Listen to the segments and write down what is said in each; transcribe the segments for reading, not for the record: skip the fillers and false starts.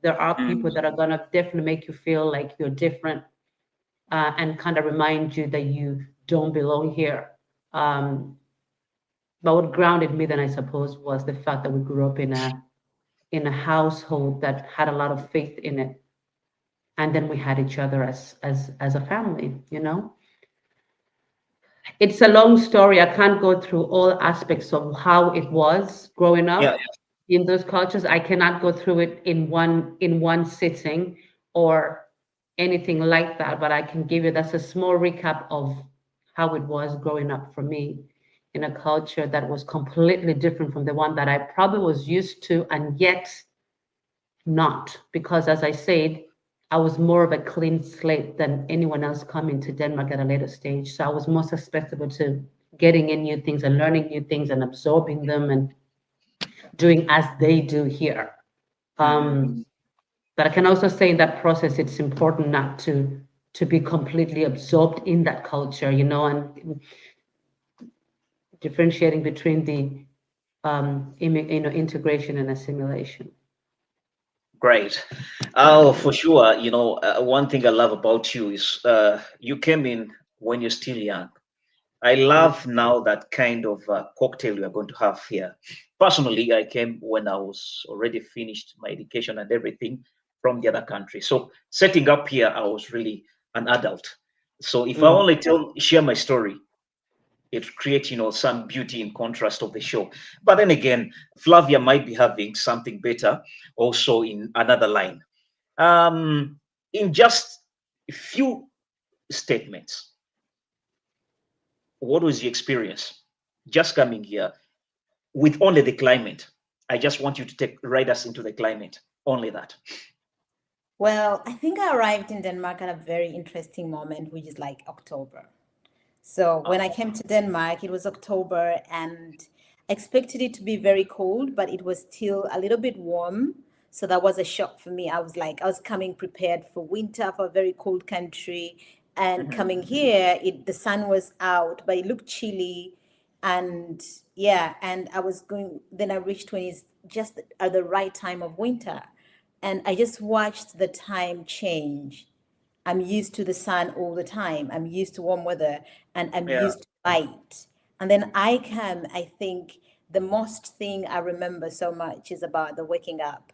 There are people Mm. that are going to definitely make you feel like you're different, and kind of remind you that you don't belong here. Um, but what grounded me then, I suppose, was the fact that we grew up in a household that had a lot of faith in it, and then we had each other as a family. It's a long story. I can't go through all aspects of how it was growing Yeah. up in those cultures. I cannot go through it in one sitting or anything like that, but I can give you that's a small recap of how it was growing up for me in a culture that was completely different from the one that I probably was used to, and yet not, because as I said, I was more of a clean slate than anyone else coming to Denmark at a later stage. So I was more susceptible to getting in new things and learning new things and absorbing them and doing as they do here. Mm. But I can also say in that process, it's important not to be completely absorbed in that culture, and differentiating between the integration and assimilation. Great. Oh, for sure. One thing I love about you is you came in when you're still young. I Yeah. love now that kind of cocktail we are going to have here. Personally, I came when I was already finished my education and everything from the other country. So setting up here, I was really an adult. So if I Mm. only share my story, it creates some beauty in contrast of the show. But then again, Flavia might be having something better also in another line. In just a few statements, what was your experience just coming here with only the climate? I just want you to ride us into the climate, only that. Well, I think I arrived in Denmark at a very interesting moment, which is like October. So when I came to Denmark, it was October and I expected it to be very cold, but it was still a little bit warm. So that was a shock for me. I was coming prepared for winter, for a very cold country. And Mhm. coming here, the sun was out, but it looked chilly. And yeah, and then I reached when it's just at the right time of winter. And I just watched the time change. I'm used to the sun all the time. I'm used to warm weather and I'm Yeah. used to light. And then I think the most thing I remember so much is about the waking up.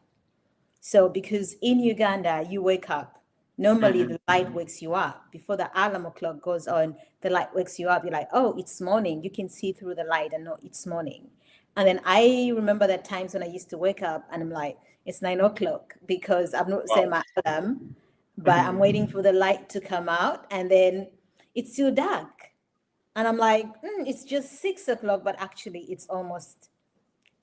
So, because in Uganda, you wake up. Normally, Mhm. the light wakes you up. Before the alarm clock goes on, the light wakes you up. You're like, oh, it's morning. You can see through the light and know it's morning. And then I remember that times when I used to wake up and I'm like, it's 9 o'clock because I've not set Wow. my alarm, but I'm Mhm. waiting for the light to come out and then it's still dark. And I'm like, it's just 6 o'clock, but actually it's almost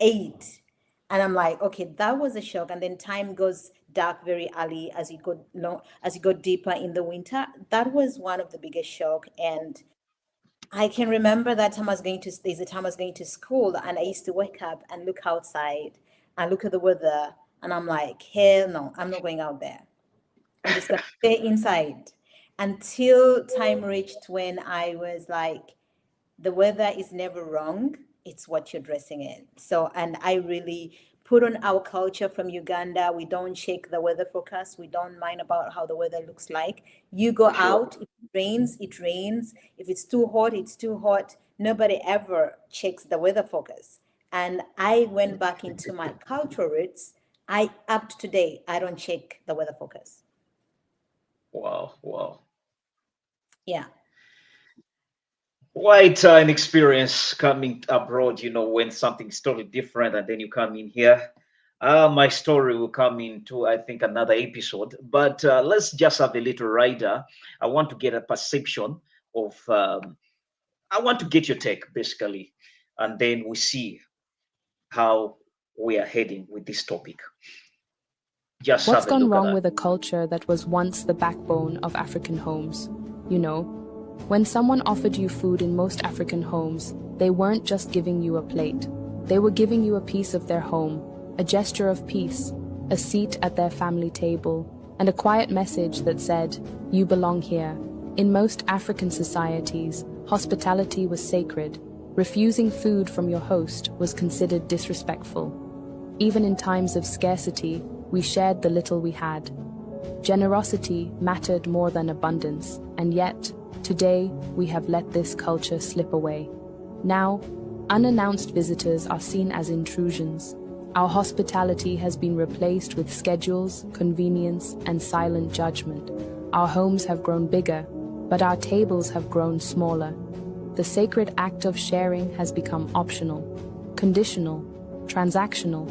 8. And I'm like, okay, that was a shock. And then time goes dark very early as you go deeper in the winter. That was one of the biggest shock. And I can remember that time there's a time I was going to school and I used to wake up and look outside and look at the weather. And I'm like, hell no, I'm not going out there. I'm just gonna stay inside until time reached when I was like, the weather is never wrong. It's what you're dressing in. So, and I really put on our culture from Uganda. We don't check the weather forecast. We don't mind about how the weather looks like. You go For sure. out, if it rains, it rains. If it's too hot, it's too hot. Nobody ever checks the weather forecast. And I went back into my cultural roots. Up to today, I don't check the weather forecast. Wow. Wow. Yeah. Quite an experience coming abroad, when something's totally different and then you come in here. My story will come into, I think, another episode, but let's just have a little rider. I want to get a perception of, I want to get your take basically, and then we see how we are heading with this topic. Just What's have a gone look at wrong that. with a culture that was once the backbone of African homes? You know, when someone offered you food in most African homes, they weren't just giving you a plate. They were giving you a piece of their home, a gesture of peace, a seat at their family table, and a quiet message that said, "You belong here." In most African societies, hospitality was sacred. Refusing food from your host was considered disrespectful. Even in times of scarcity, We shared the little we had. Generosity mattered more than abundance, and yet, today, we have let this culture slip away. Now, unannounced visitors are seen as intrusions. Our hospitality has been replaced with schedules, convenience, and silent judgment. Our homes have grown bigger, but our tables have grown smaller. The sacred act of sharing has become optional, conditional, transactional.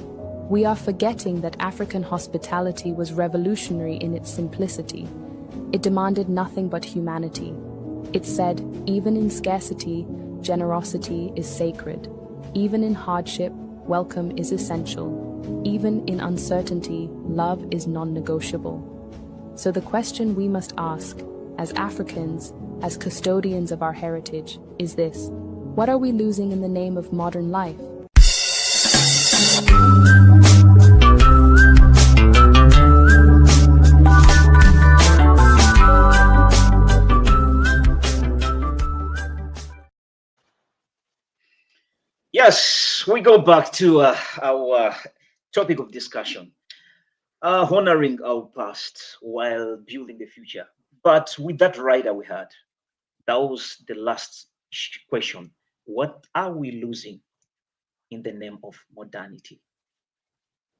We are forgetting that African hospitality was revolutionary in its simplicity. It demanded nothing but humanity. It said, even in scarcity, generosity is sacred. Even in hardship, welcome is essential. Even in uncertainty, love is non-negotiable. So the question we must ask, as Africans, as custodians of our heritage, is this: what are we losing in the name of modern life? Yes, we go back to our topic of discussion, honoring our past while building the future. But with that rider we had, that was the last question. What are we losing in the name of modernity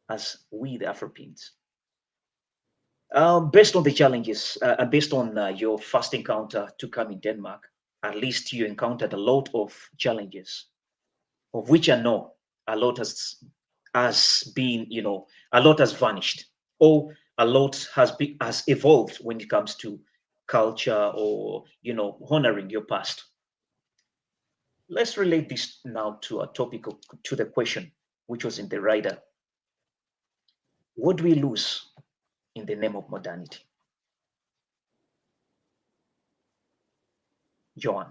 as we, the Afropeans? Based on the challenges, and based on your first encounter to come in Denmark, at least you encountered a lot of challenges, of which I know a lot has been, a lot has vanished, or a lot has evolved when it comes to culture or honoring your past. Let's relate this now to a topic to the question which was in the rider. What do we lose in the name of modernity? Joan,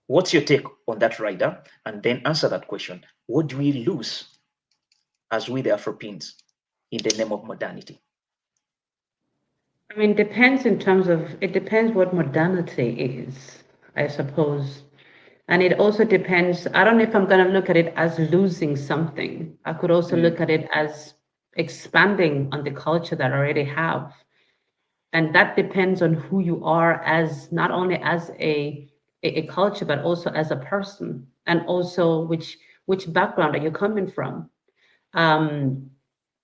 what's your take on that rider? And then answer that question. What do we lose as we, the Afropeans, in the name of modernity? I mean, it depends what modernity is, I suppose. And it also depends, I don't know if I'm going to look at it as losing something. I could also look at it as expanding on the culture that I already have. And that depends on who you are as not only as a culture, but also as a person, and also which background are you coming from. Um,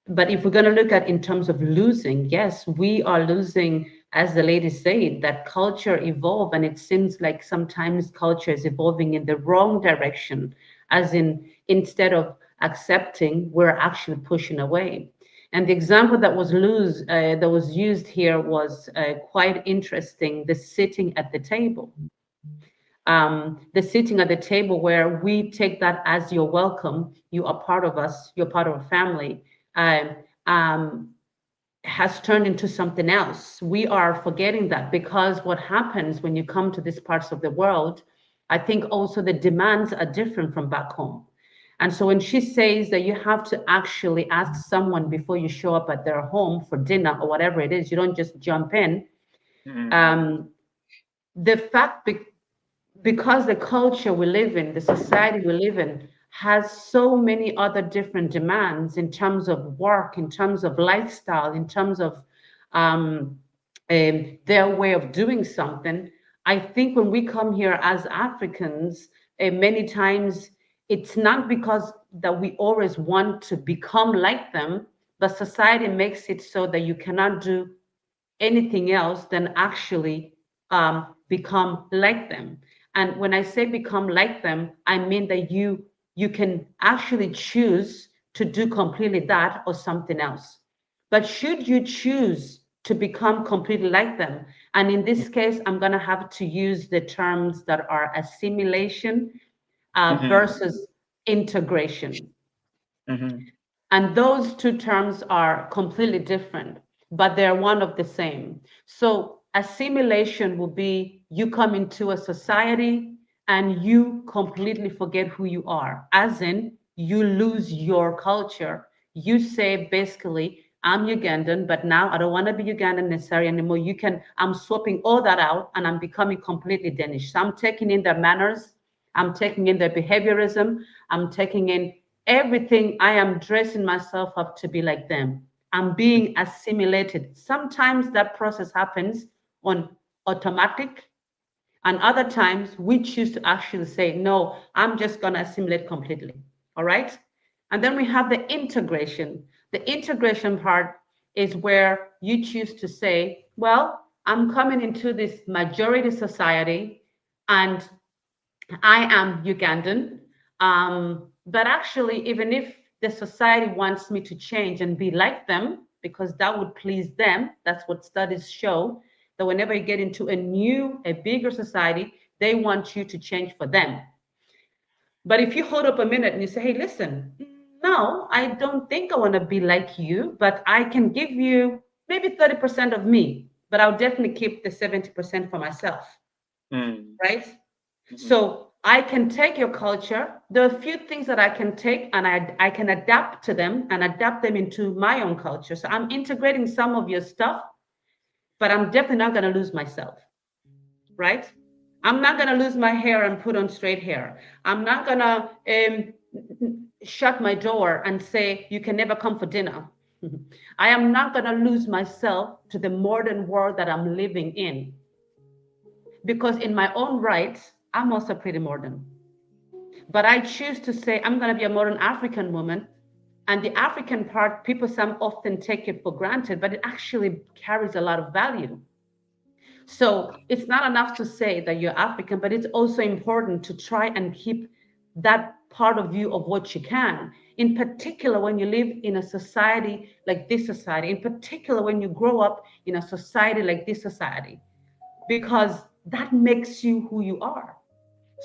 but if we're going to look at in terms of losing, yes, we are losing, as the lady said, that culture evolve, and it seems like sometimes culture is evolving in the wrong direction, as in instead of accepting, we're actually pushing away. And the example that was used here was quite interesting. The sitting at the table, the sitting at the table where we take that as you're welcome, you are part of us, you're part of a family, um, um, has turned into something else. We are forgetting that, because what happens when you come to these parts of the world, I think also the demands are different from back home. And so when she says that you have to actually ask someone before you show up at their home for dinner or whatever it is, you don't just jump in. Um, the fact because the culture we live in, the society we live in, has so many other different demands in terms of work, in terms of lifestyle, in terms of um, their way of doing something. I think when we come here as Africans, many times it's not because that we always want to become like them, but society makes it so that you cannot do anything else than actually become like them. And when I say become like them, I mean that you can actually choose to do completely that or something else. But should you choose to become completely like them, and in this case, I'm going to have to use the terms that are assimilation versus integration. And those two terms are completely different, but they're one of the same. So assimilation will be you come into a society and you completely forget who you are, as in you lose your culture. You say basically, I'm Ugandan, but now I don't want to be Ugandan necessarily anymore. I'm swapping all that out and I'm becoming completely Danish. So I'm taking in their manners, I'm taking in their behaviorism, I'm taking in everything, I am dressing myself up to be like them. I'm being assimilated. Sometimes that process happens on automatic, and other times we choose to actually say, no, I'm just going to assimilate completely. All right. And then we have the integration. The integration part is where you choose to say, well, I'm coming into this majority society and I am Ugandan. But actually, even if the society wants me to change and be like them, because that would please them, that's what studies show, that whenever you get into a bigger society, they want you to change for them. But if you hold up a minute and you say, hey, listen, no, I don't think I want to be like you, but I can give you maybe 30% of me, but I'll definitely keep the 70% for myself, Mm. right? Mhm. So I can take your culture. There are a few things that I can take and I can adapt to them and adapt them into my own culture. So I'm integrating some of your stuff, but I'm definitely not going to lose myself, right? I'm not going to lose my hair and put on straight hair. I'm not going to shut my door and say, you can never come for dinner. I am not going to lose myself to the modern world that I'm living in. Because in my own right, I'm also pretty modern. But I choose to say I'm going to be a modern African woman. And the African part, people some often take it for granted, but it actually carries a lot of value. So it's not enough to say that you're African, but it's also important to try and keep that part of you of what you can. In particular, when you live in a society like this society, in particular, when you grow up in a society like this society, because that makes you who you are.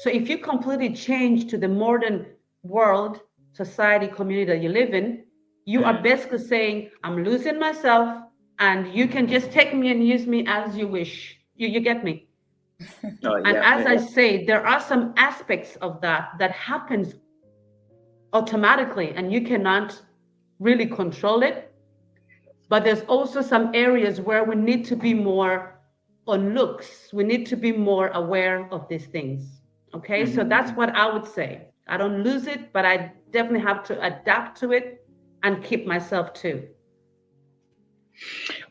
So if you completely change to the modern world, society, community that you live in, you are Mm. basically saying, I'm losing myself and you can just take me and use me as you wish. You get me? Oh, And yeah, as I yeah. say, there are some aspects of that that happens automatically and you cannot really control it. But there's also some areas where we need to be more on looks. We need to be more aware of these things. Okay, so that's Mhm. what I would say. I don't lose it, but I definitely have to adapt to it and keep myself too.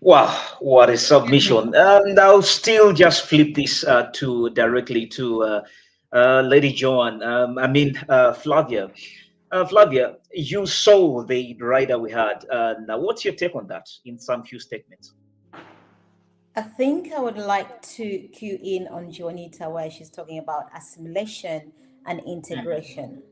Wow, what a submission. Mhm. And I'll still just flip this to directly to Lady Joan. Flavia. Flavia, you saw the rider we had. Now, what's your take on that in some few statements? I think I would like to cue in on Juanita where she's talking about assimilation and Mhm. integration.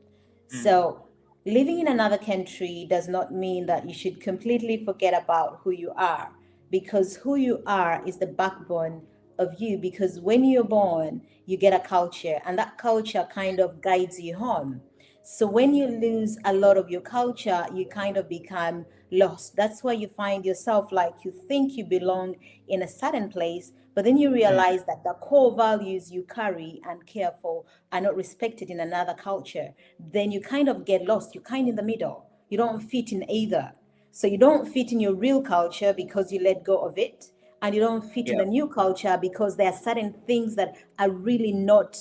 Mm. So, living in another country does not mean that you should completely forget about who you are, because who you are is the backbone of you. Because when you're born, you get a culture, and that culture kind of guides you home. So when you lose a lot of your culture, you kind of become lost. That's why you find yourself like you think you belong in a certain place, but then you Mm. realize that the core values you carry and care for are not respected in another culture. Then you kind of get lost. You're kind of in the middle. You don't fit in either. So you don't fit in your real culture because you let go of it, and you don't fit in Yeah. the new culture because there are certain things that are really not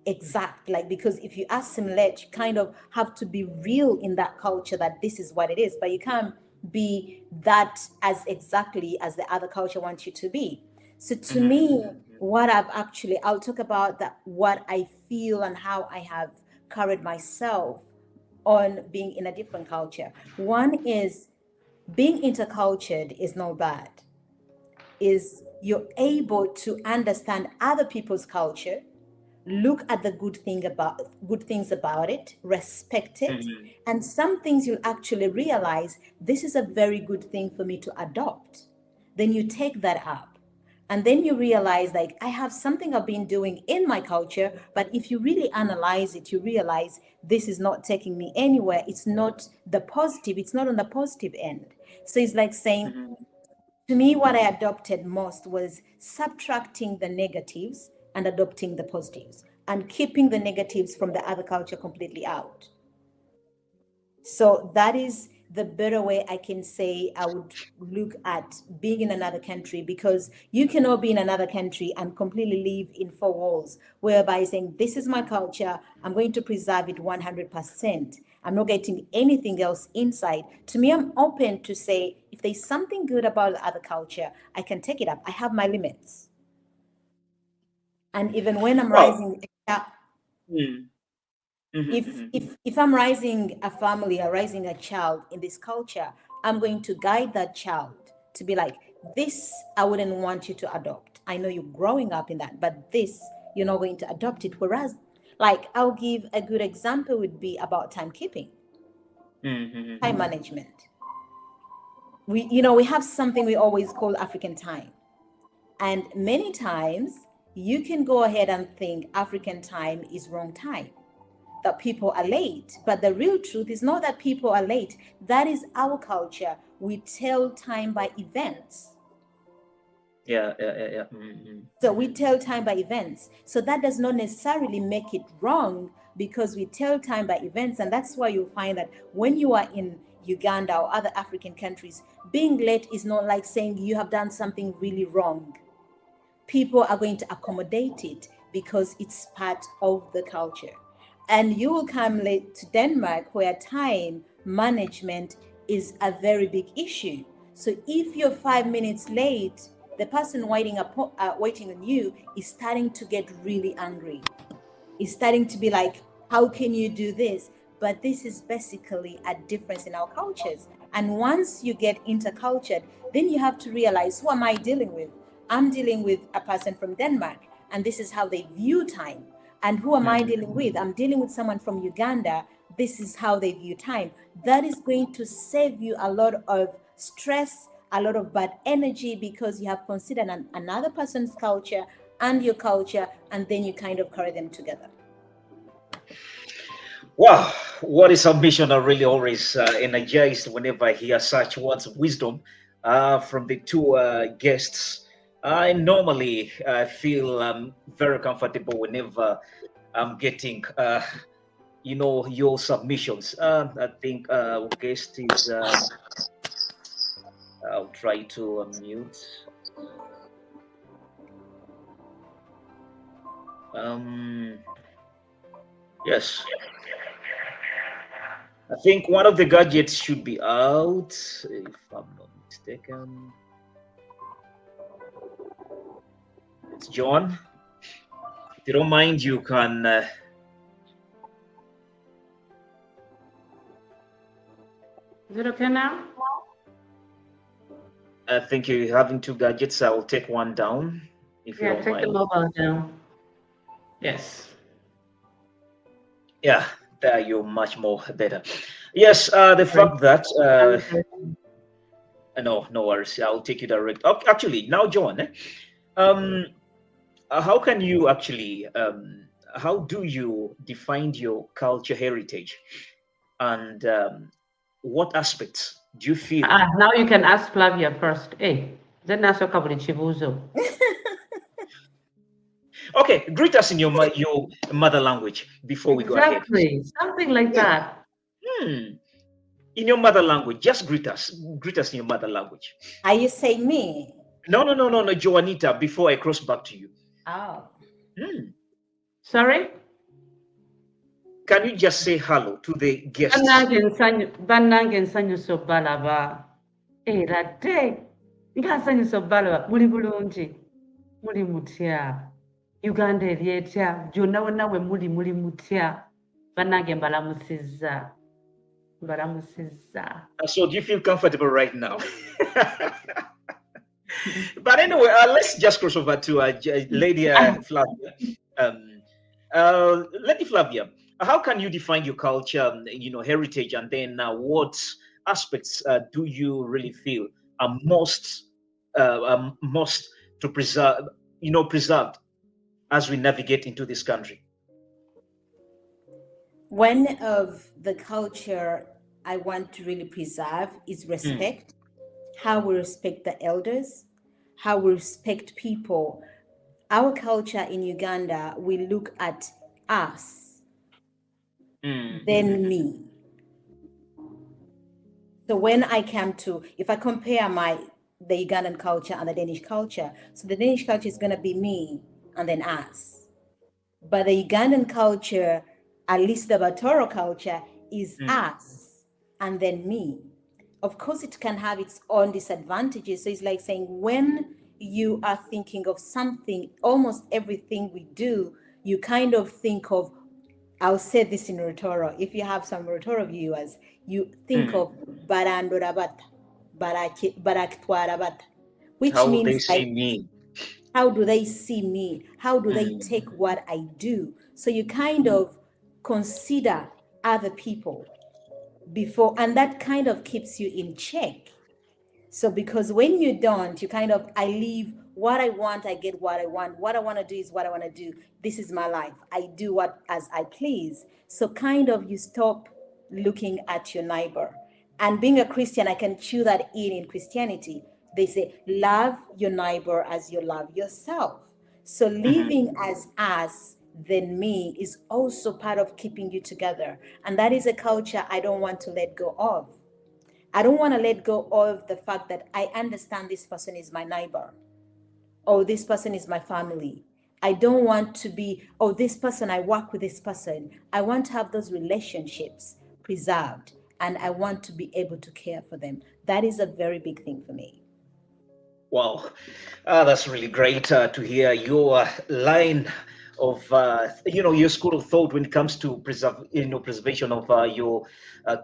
exact. Like, because if you assimilate, you kind of have to be real in that culture that this is what it is, but you can't be that as exactly as the other culture wants you to be. So to me, Mhm. what I'll talk about that, what I feel and how I have carried myself on being in a different culture. One is being intercultured is not bad, is you're able to understand other people's culture, look at the good things about it, respect it, Mhm. and some things you'll actually realize this is a very good thing for me to adopt. Then you take that up. And then you realize, like, I have something I've been doing in my culture, but if you really analyze it, you realize this is not taking me anywhere. It's not the positive, it's not on the positive end. So it's like saying, Mhm. to me, what I adopted most was subtracting the negatives and adopting the positives and keeping the negatives from the other culture completely out. So that is the better way I can say I would look at being in another country, because you cannot be in another country and completely live in four walls, whereby saying, this is my culture, I'm going to preserve it 100%. I'm not getting anything else inside. To me, I'm open to say, if there's something good about the other culture, I can take it up. I have my limits. And even when I'm Well, rising, mm, mhm, mhm. if I'm raising a family or raising a child in this culture, I'm going to guide that child to be like, this I wouldn't want you to adopt. I know you're growing up in that, but this you're not going to adopt it. Whereas, like, I'll give a good example would be about timekeeping, time Mhm. management. We have something we always call African time. And many times you can go ahead and think African time is wrong time, that people are late. But the real truth is not that people are late. That is our culture. We tell time by events. Yeah, yeah, yeah, yeah. Mhm, So we mhm. tell time by events. So that does not necessarily make it wrong, because we tell time by events. And that's why you'll find that when you are in Uganda or other African countries, being late is not like saying you have done something really wrong. People are going to accommodate it because it's part of the culture. And you will come late to Denmark, where time management is a very big issue. So if you're 5 minutes late, the person waiting on you is starting to get really angry, is starting to be like, how can you do this? But this is basically a difference in our cultures. And once you get intercultured, then you have to realize, who am I dealing with? I'm dealing with a person from Denmark, and this is how they view time. And who am I Mhm. dealing with? I'm dealing with someone from Uganda. This is how they view time. That is going to save you a lot of stress, a lot of bad energy, because you have considered another person's culture and your culture, and then you kind of carry them together. Wow, what a submission! I really always energized whenever I hear such words of wisdom from the two guests. I normally feel very comfortable whenever I'm getting, your submissions. I think guest is. I'll try to unmute. Um, yes, I think one of the gadgets should be out, if I'm not mistaken. It's John. If you don't mind, you can. Is it okay now? I think you're having two gadgets. I will take one down, if you Yeah, don't take the mind. mobile down. Yes. Yeah, there you're much more better. Yes, the Sorry. fact that I'm sorry. no, no worries. I'll take you direct. Actually, now, John, um, how can you actually how do you define your culture heritage, and what aspects do you feel? Now you can ask Flavia first. Hey, then ask kabuli chibuzo. Okay, greet us in your mother language before we go ahead. Exactly. Something like Yeah. that. Hmm. In your mother language, just greet us. Greet us in your mother language. Are you saying me? No, no, no, no, no, Joanita. Before I cross back to you, Oh. hmm. Sorry? Can you just say hello to the guests? Bannange nsanyusa obbalaba. Era ate nga nsanyusa obbalaba muli bulungi. Muli mutya. Uganda eri etya. Gyonna wonna we muli mutya. Bannange mbalamusizza. Mbalamusizza. So, do you feel comfortable right now? But anyway, let's just cross over to Lady Flavia. Um, Lady Flavia, how can you define your culture, heritage, and then what aspects do you really feel are most to preserve, preserved as we navigate into this country? One of the culture I want to really preserve is Mm, respect, how we respect the elders, how we respect people. Our culture in Uganda, we look at us, mm, then me. So when I come to, if I compare the Ugandan culture and the Danish culture, so the Danish culture is going to be me and then us. But the Ugandan culture, at least the Batoro culture, is us and then me. Of course, it can have its own disadvantages. So it's like saying when you are thinking of something, almost everything we do, you kind of think of, I'll say this in Rotoro. If you have some Rotoro viewers, you think of barandorabata, barakitwarabata, which How would they means like, see me? how do they see me? How do they Mm, take what I do? So you kind of consider other people before, and that kind of keeps you in check. So because when you don't, you kind of, I leave what I want, I get what I want. What I want to do is what I want to do. This is my life. I do what as I please. So kind of you stop looking at your neighbor. And being a Christian, I can chew that in Christianity. They say, love your neighbor as you love yourself. So living as us, then me, is also part of keeping you together. And that is a culture I don't want to let go of. I don't want to let go of the fact that I understand this person is my neighbor, or this person is my family. I don't want to be, oh, this person, I work with this person. I want to have those relationships preserved, and I want to be able to care for them. That is a very big thing for me. wow, that's really great to hear your line of your school of thought when it comes to preservation of your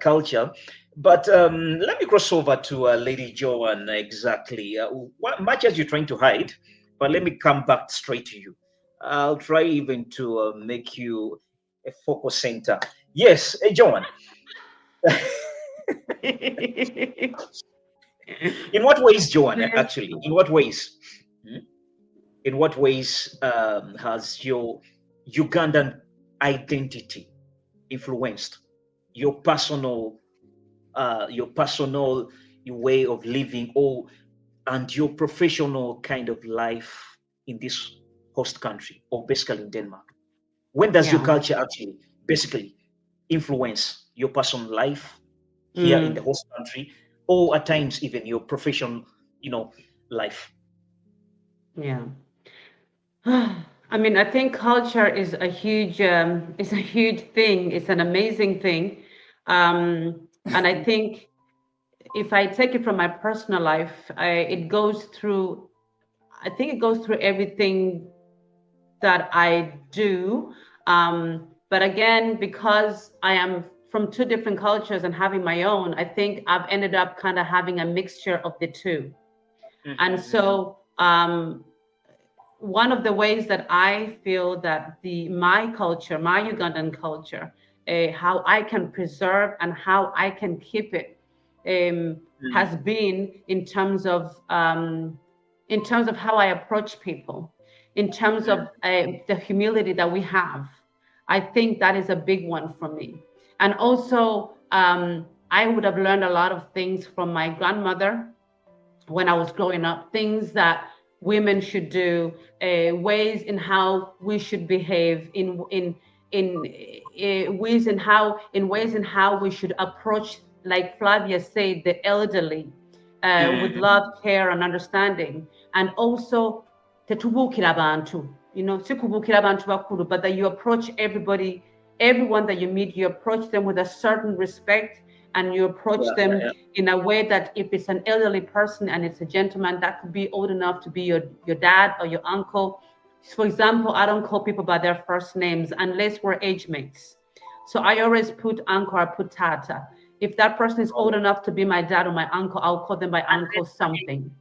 culture. But let me cross over to Lady Joan. Exactly, what much as you're trying to hide, but let me come back straight to you. I'll try even to make you a focus center. Yes, Joan. In what ways, Joan? Actually, in what ways? Hmm? In what ways has your Ugandan identity influenced your personal way of living, or and your professional kind of life in this host country, or basically in Denmark? When does your Yeah. culture actually basically influence your personal life here in the Mm, host country, or at times even your professional, life? yeah. I mean, I think culture is a huge thing. It's an amazing thing. And I think if I take it from my personal life, I think it goes through everything that I do. But again, because I am from two different cultures and having my own, I think I've ended up kind of having a mixture of the two. And so, one of the ways that I feel that my culture, my Ugandan culture, how I can preserve and how I can keep it, has been in terms of how I approach people, in terms of the humility that we have. I think that is a big one for me. And also, I would have learned a lot of things from my grandmother when I was growing up, things that women should do, ways in how we should behave, ways in how we should approach, like Flavia said, the elderly, with love, care, and understanding, and also tetubukira abantu, sikubukira abantu bakuru, but that you approach everyone that you meet, you approach them with a certain respect, and you approach Yeah, them yeah, in a way that if it's an elderly person and it's a gentleman, that could be old enough to be your dad or your uncle. For example, I don't call people by their first names unless we're age mates. So I always put uncle or put tata. If that person is old enough to be my dad or my uncle, I'll call them by uncle something.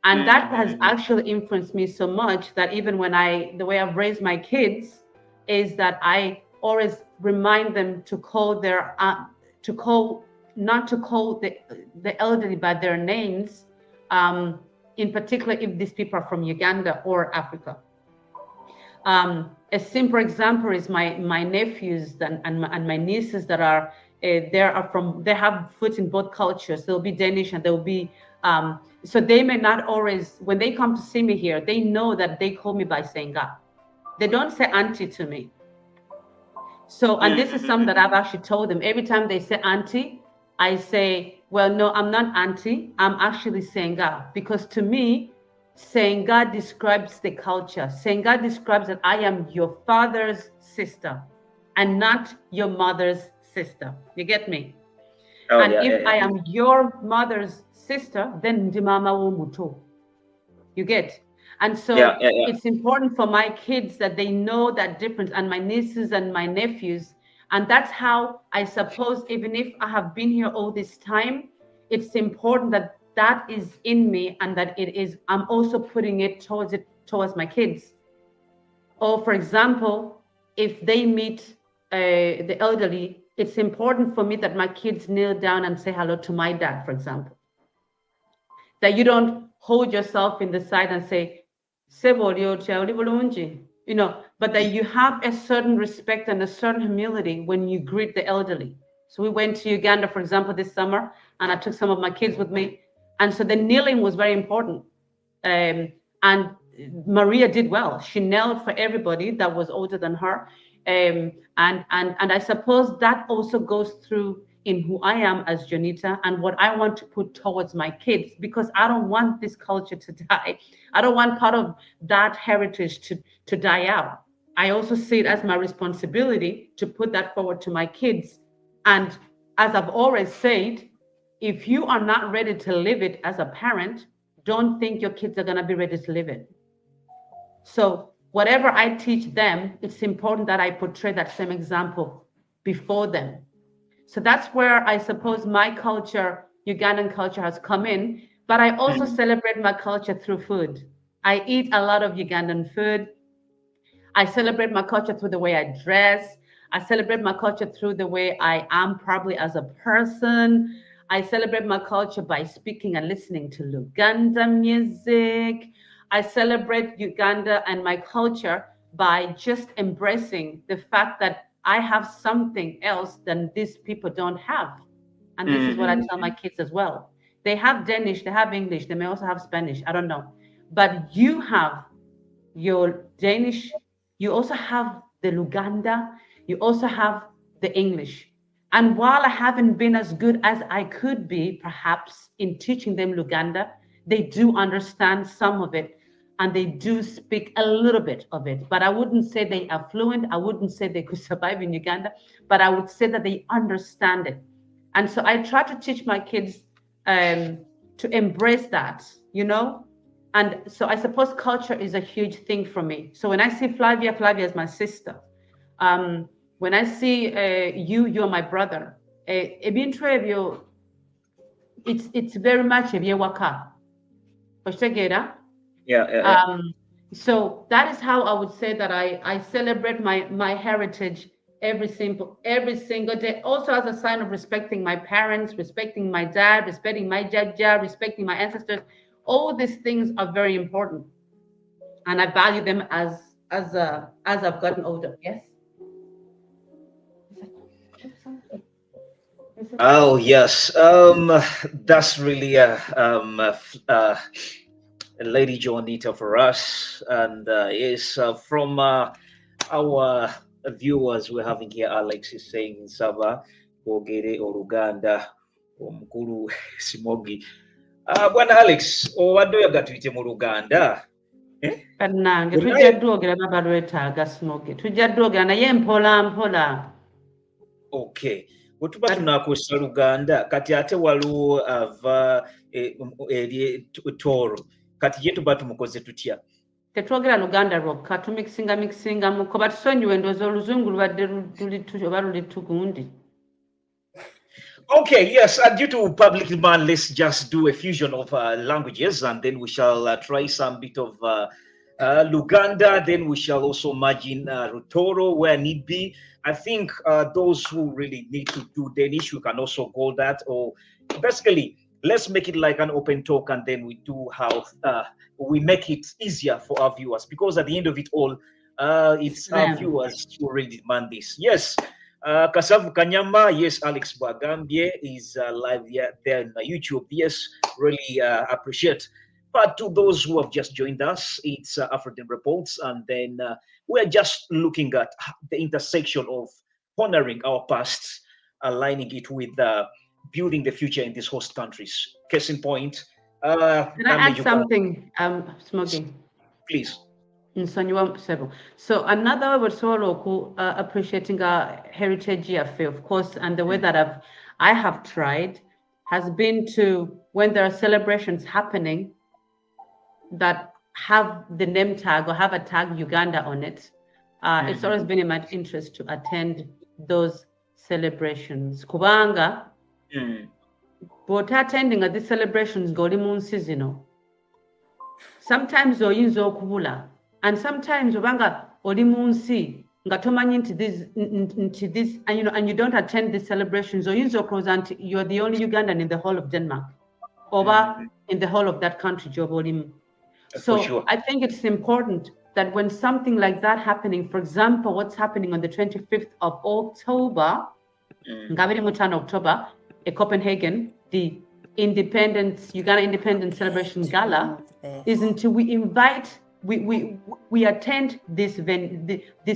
And that has actually influenced me so much that even the way I've raised my kids is that I always remind them to call to call, not to call the elderly by their names, in particular if these people are from Uganda or Africa. A simple example is my nephews and my nieces that are they have foot in both cultures. They'll be Danish and they'll be so they may not always, when they come to see me here, they know that they call me by Senga. They don't say auntie to me. So, and this is something that I've actually told them. Every time they say auntie, I say Well, no, I'm not anti. I'm actually Senga because to me, Senga describes the culture. Senga describes that I am your father's sister and not your mother's sister. You get me? Oh And yeah, yeah, if yeah. I am your mother's sister, then Ndimama Wumuto. You get? And Yeah, so yeah, yeah. it's important for my kids that they know that difference, and my nieces and my nephews. And that's how I suppose, even if I have been here all this time, it's important that that is in me and that it is, I'm also putting it towards my kids. Or, for example, if they meet the elderly, it's important for me that my kids kneel down and say hello to my dad, for example. That you don't hold yourself in the side and say, "Sebo lyocha, oli bulungi," but that you have a certain respect and a certain humility when you greet the elderly. So we went to Uganda, for example, this summer, and I took some of my kids with me. And so the kneeling was very important. And Maria did well. She knelt for everybody that was older than her. And I suppose that also goes through in who I am as Janita and what I want to put towards my kids, because I don't want this culture to die. I don't want part of that heritage to die out. I also see it as my responsibility to put that forward to my kids. And as I've always said, if you are not ready to live it as a parent, don't think your kids are going to be ready to live it. So whatever I teach them, it's important that I portray that same example before them. So that's where I suppose my culture, Ugandan culture, has come in. But I also Mhm. celebrate my culture through food. I eat a lot of Ugandan food. I celebrate my culture through the way I dress. I celebrate my culture through the way I am probably as a person. I celebrate my culture by speaking and listening to Luganda music. I celebrate Uganda and my culture by just embracing the fact that I have something else than these people don't have. And this is what I tell my Mhm. kids as well. They have Danish, they have English, they may also have Spanish, I don't know. But you have your Danish, you also have the Luganda, you also have the English. And while I haven't been as good as I could be, perhaps, in teaching them Luganda, they do understand some of it and they do speak a little bit of it. But I wouldn't say they are fluent. I wouldn't say they could survive in Uganda, but I would say that they understand it. And so I try to teach my kids um, to embrace that, and so I suppose culture is a huge thing for me. So when I see Flavia, Flavia is my sister. When I see you, you're my brother. Ebintu ebyo, it's very much ebyewaka. Okitegera? Yeah, yeah, yeah. Um, so that is how I would say that I celebrate my heritage every single day. Also as a sign of respecting my parents, respecting my dad, respecting my jaja, respecting my ancestors. All these things are very important, and I value them as I've gotten older. Yes. Oh yes. That's really Lady Joanita for us, and yes, from our viewers we're having here, Alex is saying in Saba, Ogere Oruganda, Omukuru Simogi. Bwana Alex, obadde oyagala tuyite mu Luganda? Eh? Bannange tujja Bonna ddwogera baba lwetaaga smoke. Tujja ddwogera naye mpola mpola. okay, bwe tuba tunaakozesa Luganda kati ate waliwo ava eri Tooro, kati ye tuba tumukoze tutya? Tetwogera Luganda lwokka tumikisingamuko batusonyiwe ndowooza oluzungu lubadde oba luli tugundi. Okay, yes, due to public demand, let's just do a fusion of languages and then we shall try some bit of Luganda, then we shall also merge in Rutoro where need be. I think those who really need to do Danish, we can also call that, or basically, let's make it like an open talk and then we do how we make it easier for our viewers, because at the end of it all, it's our viewers who really demand this. Yes. Kasavu Kanyama, yes, Alex Bwagambie is live there in YouTube. Yes, really appreciate. But to those who have just joined us, it's African Reports, and then we're just looking at the intersection of honoring our past, aligning it with building the future in these host countries. Case in point, Can I add Uganda. something, Smoking? Please. Nsonyiwa Sebo. So another way we're sort of appreciating our heritage affair, of course, and the way that I have tried has been to, when there are celebrations happening that have the name tag or have a tag Uganda on it, it's always been in my interest to attend those celebrations. Kubanga, Mm. but attending at these celebrations, Goli Munsi zino. Sometimes oyinza okubula, and sometimes obanga oli mu nsi nga tomanyi nti this and and you don't attend these celebrations, oyinza okulowooza nti you're the only Ugandan in the whole of Denmark oba in the whole of that country gy'oba olimu. For So sure. I think it's important that when something like that happening, for example, what's happening on the 25th of October, nga biri mu 5 October, in Copenhagen, the Uganda Independence Celebration Gala, isn't we invite, we attend these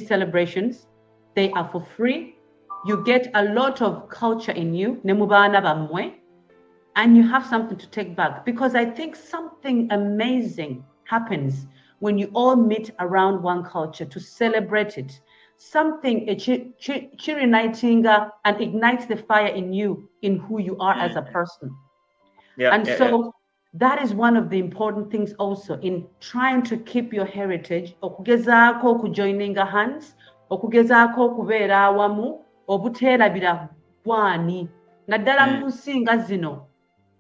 celebrations. They are for free. You get a lot of culture in you, nemubana bamwe, and you have something to take back, because I think something amazing happens when you all meet around one culture to celebrate it. Something reigniting and ignites the fire in you, in who you are as a person. Yeah, And so that is one of the important things also in trying to keep your heritage, okugezaako okujoininga hands, okugezaako okubeera awamu, obuteerabira bwani, naddala mu nsi nga zino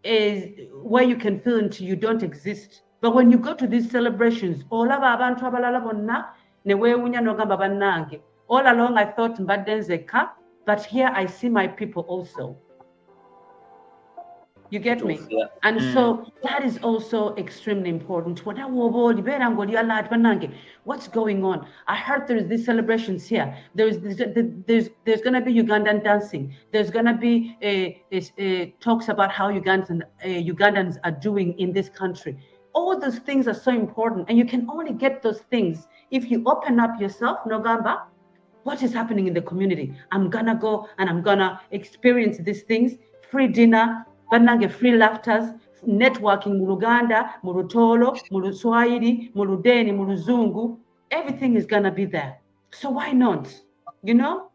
is where you can feel until you don't exist. But when you go to these celebrations, olaba abantu abalala bonna ne weewunya n'ogamba bannange, all along I thought mbadde nzekka, but here I see my people also. You get me? Yeah. And so that is also extremely important. What's going on? I heard there's these celebrations here. There's gonna be Ugandan dancing. There's gonna be talks about how Ugandans are doing in this country. All those things are so important, and you can only get those things if you open up yourself, Nogamba. What is happening in the community? I'm gonna go and I'm gonna experience these things. Free dinner, bannange free laughters, networking mu Luganda, mu Lutolo, mu Luswahili, mu Ludeni, mu Luzungu. Everything is gonna be there. So why not? You know?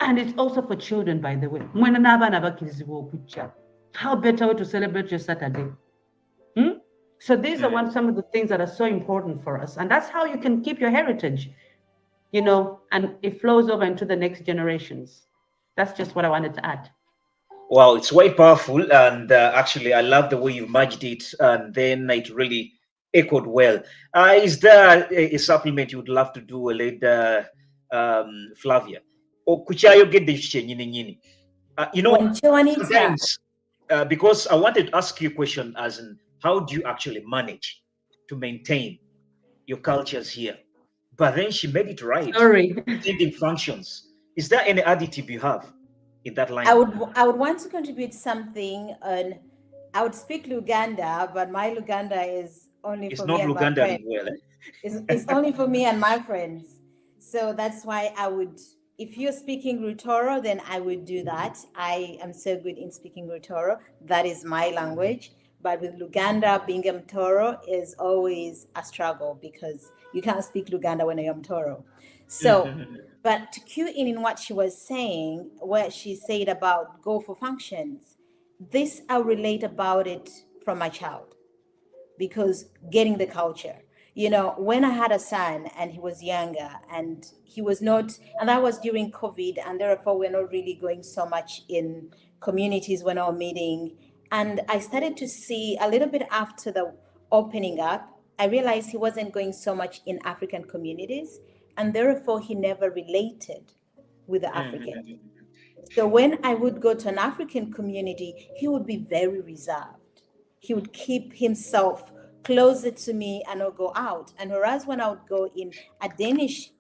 And it's also for children, by the way. Mwena n'abaana bakkirizibwa okujja. How better way to celebrate your Saturday? So these are some of the things that are so important for us. And that's how you can keep your heritage, and it flows over into the next generations. That's just what I wanted to add. Wow, it's way powerful, and actually, I love the way you merged it, and then it really echoed well. Is there a supplement you would love to do, later, Flavia? Or kuchayo get the nyini? Sometimes, because I wanted to ask you a question, as in, how do you actually manage to maintain your cultures here? But then she made it right. Sorry. Attending functions. Is there any additive you have in that line? I would want to contribute something. I would speak Luganda, but my Luganda is only for me and my friends. Well, eh? It's only for me and my friends. So that's why I would, if you're speaking Rutoro, then I would do that. I am so good in speaking Rutoro. That is my language. But with Luganda, being a Mtoro is always a struggle because you can't speak Luganda when you're Mtoro. So, but to cue in what she was saying, where she said about go for functions, this I relate about it from my child, because getting the culture. When I had a son and he was younger and he was not, and that was during COVID, and therefore we're not really going so much in communities when we're meeting. And I started to see a little bit after the opening up, I realized he wasn't going so much in African communities, and therefore he never related with the African. So when I would go to an African community, he would be very reserved. He would keep himself closer to me and not go out. And whereas when I would go in a Danish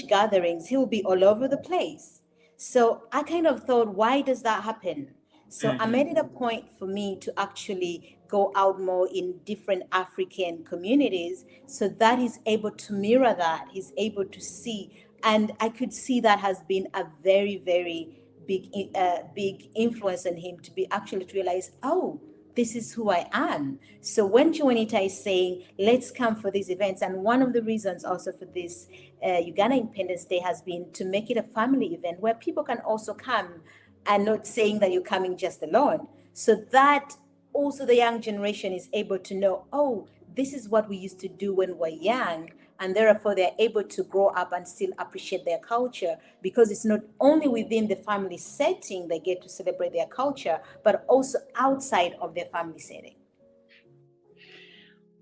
gatherings, he would be all over the place. So I kind of thought, why does that happen? So I made it a point for me to actually go out more in different African communities so that he's able to mirror that, he's able to see. And I could see that has been a very, very big influence on him to be actually to realize, oh, this is who I am. So when Juanita is saying, let's come for these events, and one of the reasons also for this Uganda Independence Day has been to make it a family event where people can also come, and not saying that you're coming just alone. So that also the young generation is able to know, oh, this is what we used to do when we're young. And therefore, they're able to grow up and still appreciate their culture, because it's not only within the family setting they get to celebrate their culture, but also outside of their family setting.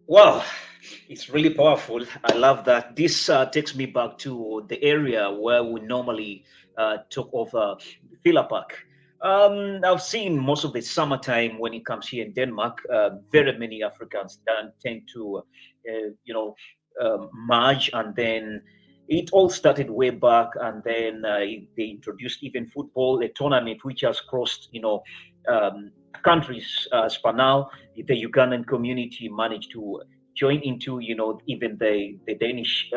Wow, it's really powerful. I love that. This takes me back to the area where we normally took over Villa Park. I've seen most of the summertime when it comes here in Denmark, very many Africans tend to, merge, and then it all started way back, and then they introduced even football, a tournament which has crossed, countries. As for now, the Ugandan community managed to join into, even the Danish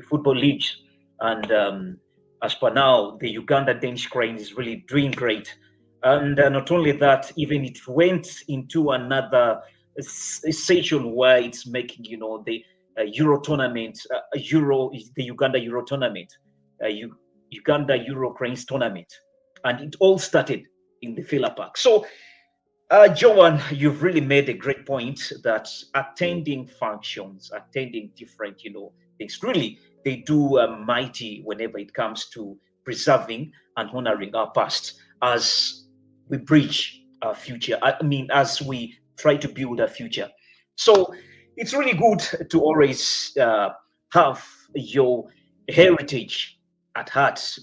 football leagues, and as per now, the Uganda Danish crane is really doing great. And not only that, even it went into another session where it's making, the Euro tournament, the Uganda Euro tournament, Uganda Euro cranes tournament, and it all started in the Villa Park. So Joan, you've really made a great point that attending functions, attending different, things, really, they do mighty whenever it comes to preserving and honoring our past as we bridge our future. I mean, as we try to build a future. So it's really good to always have your heritage at heart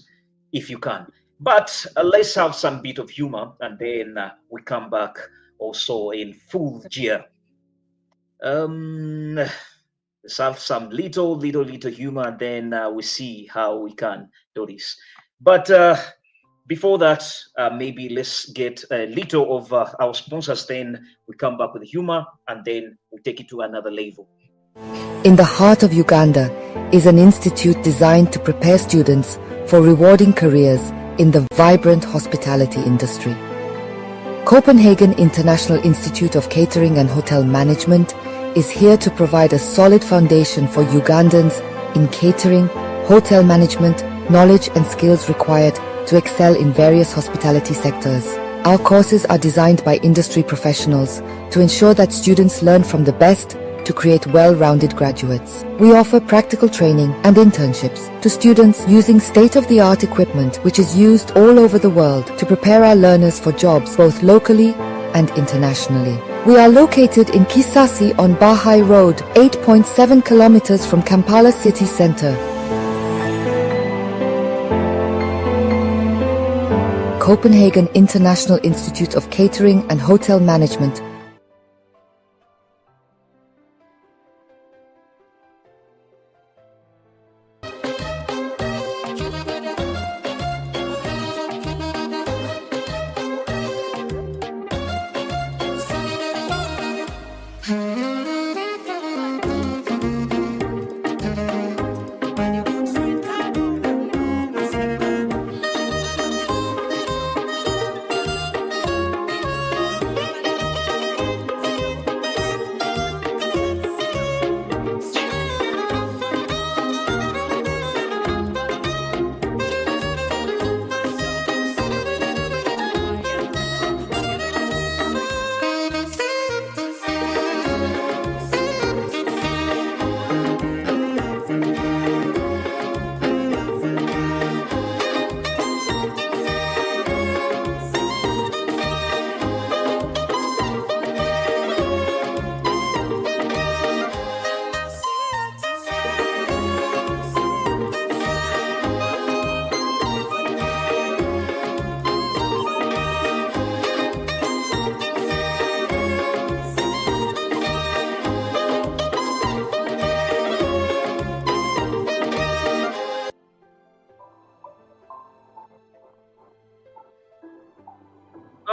if you can. But let's have some bit of humor, and then we come back also in full gear. Let's have some little humor, and then we see how we can do this. But before that, maybe let's get a little of our sponsors. Then we come back with humor, and then we take it to another level. In the heart of Uganda is an institute designed to prepare students for rewarding careers in the vibrant hospitality industry. Copenhagen International Institute of Catering and Hotel Management is here to provide a solid foundation for Ugandans in catering, hotel management, knowledge and skills required to excel in various hospitality sectors. Our courses are designed by industry professionals to ensure that students learn from the best to create well-rounded graduates. We offer practical training and internships to students using state-of-the-art equipment which is used all over the world to prepare our learners for jobs both locally and internationally. We are located in Kisasi on Bahai Road, 8.7 kilometers from Kampala city center. Copenhagen International Institute of Catering and Hotel Management.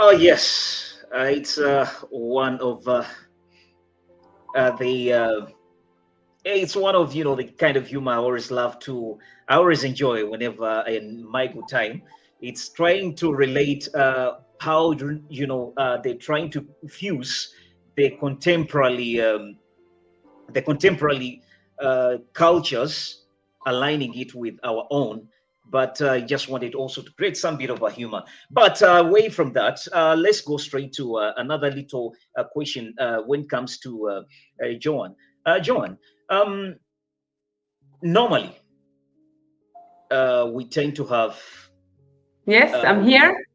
Oh yes, it's one of the it's one of the kind of humor I always love to. I always enjoy whenever in my good time It's trying to relate how they're trying to fuse the contemporary cultures, aligning it with our own. But I just wanted also to create some bit of a humor. But away from that, let's go straight to another little question when it comes to Joan. Joan, normally we tend to have Yes, uh, I'm here.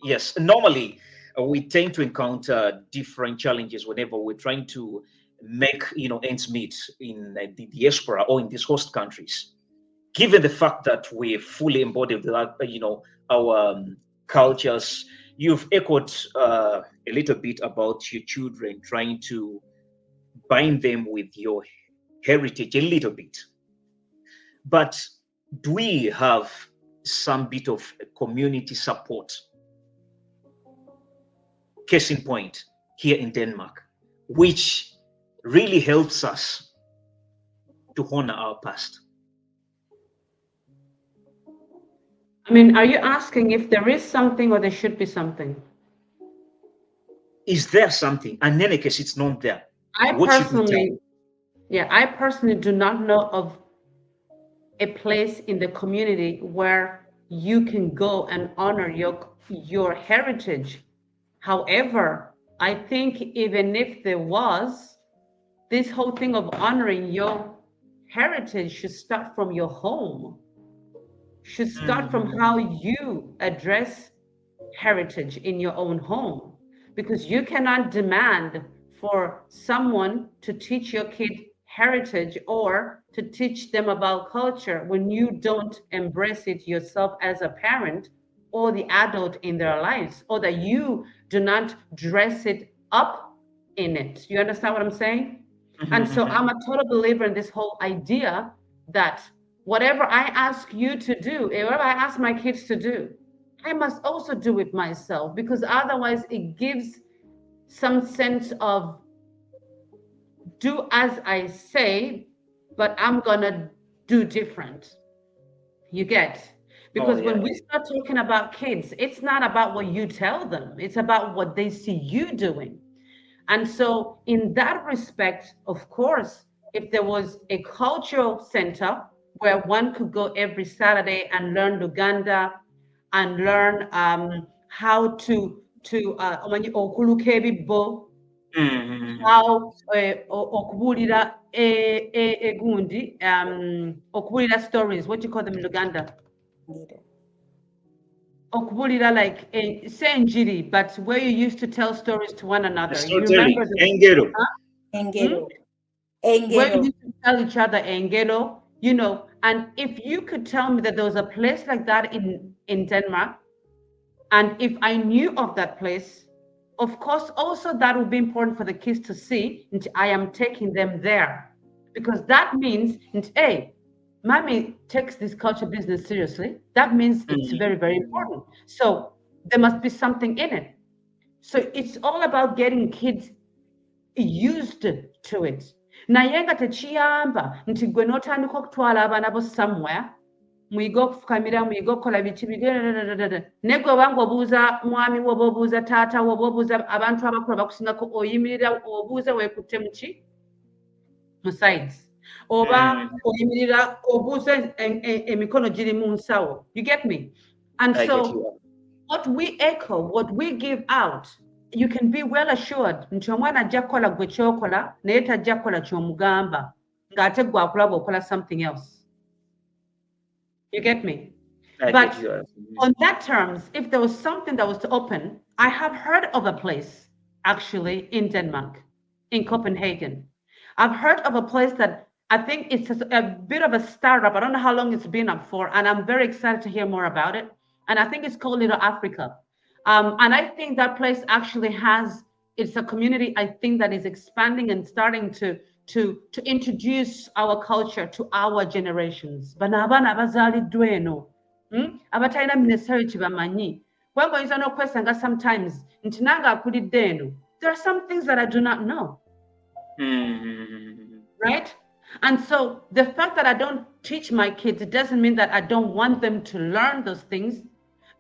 yes, normally we tend to encounter different challenges whenever we're trying to make ends meet in the diaspora or in these host countries. Given the fact that we're fully embodied that, our cultures, you've echoed a little bit about your children trying to bind them with your heritage a little bit. But do we have some bit of community support? Case in point, here in Denmark, which really helps us to honor our past. I mean, are you asking if there is something or there should be something? Is there something? And in any case, it's not there. I What should we tell? personally do not know of a place in the community where you can go and honor your heritage. However, I think even if there was, this whole thing of honoring your heritage should start from your home, should start from how you address heritage in your own home, because you cannot demand for someone to teach your kid heritage or to teach them about culture when you don't embrace it yourself as a parent or the adult in their lives, or that you do not dress it up in it. You understand what I'm saying? And so I'm a total believer in this whole idea that whatever I ask you to do, whatever I ask my kids to do, I must also do it myself, because otherwise it gives some sense of do as I say, but I'm gonna do different. You get? Oh, Because yeah. when we start talking about kids, it's not about what you tell them, it's about what they see you doing. And so, in that respect, of course, if there was a cultural center where one could go every Saturday and learn Luganda and learn how omanyi okuluka ebibbo, how okubulira egundi, okubulira stories, what do you call them in Luganda? Neither. Okubulira, like senjiri, but where you used to tell stories to one another. You Storytelling, remember the engero. Engero. where you Engero. used to tell each other engelo, and if you could tell me that there was a place like that in Denmark, and if I knew of that place, of course, also that would be important for the kids to see, and I am taking them there, because that means, and hey, mommy takes this culture business seriously. That means it's very, very important. So there must be something in it. So it's all about getting kids used to it. Naye nga tekiyamba nti gwe n'otandika okutwala abaana bo somewhere, muyiga okufukamira, muyiga okukola biki naye gwe obanga obuuza mwami wo, oba obuuza taata wo, oba obuuza abantu abakulu bakusingako, oyimirira obuuza weekutte muki mu sides, oba oyimirira obuuza emikono giri mu nsawo. You get me? And I get so you. what we echo, what we give out, you can be well assured nti omwana ajja kukola gwe kyokola naye tajja kukola ky'omugamba ng'ate gwe akulaba okola something else. You get me? I But get you. on that terms, if there was something that was to open, I have heard of a place actually in Denmark, in Copenhagen. I've heard of a place that I think it's a bit of a startup. I don't know how long it's been up for, and I'm very excited to hear more about it. And I think it's called Little Africa. And I think that place actually it's a community, I think, that is expanding and starting to introduce our culture to our generations. Bano abaana abazaaliddwa eno, abatalina necessarily kibamanyi. Weba oyinza n'okwesanga sometimes nti nange akulidde eno. There are some things that I do not know. Right? And so the fact that I don't teach my kids, it doesn't mean that I don't want them to learn those things.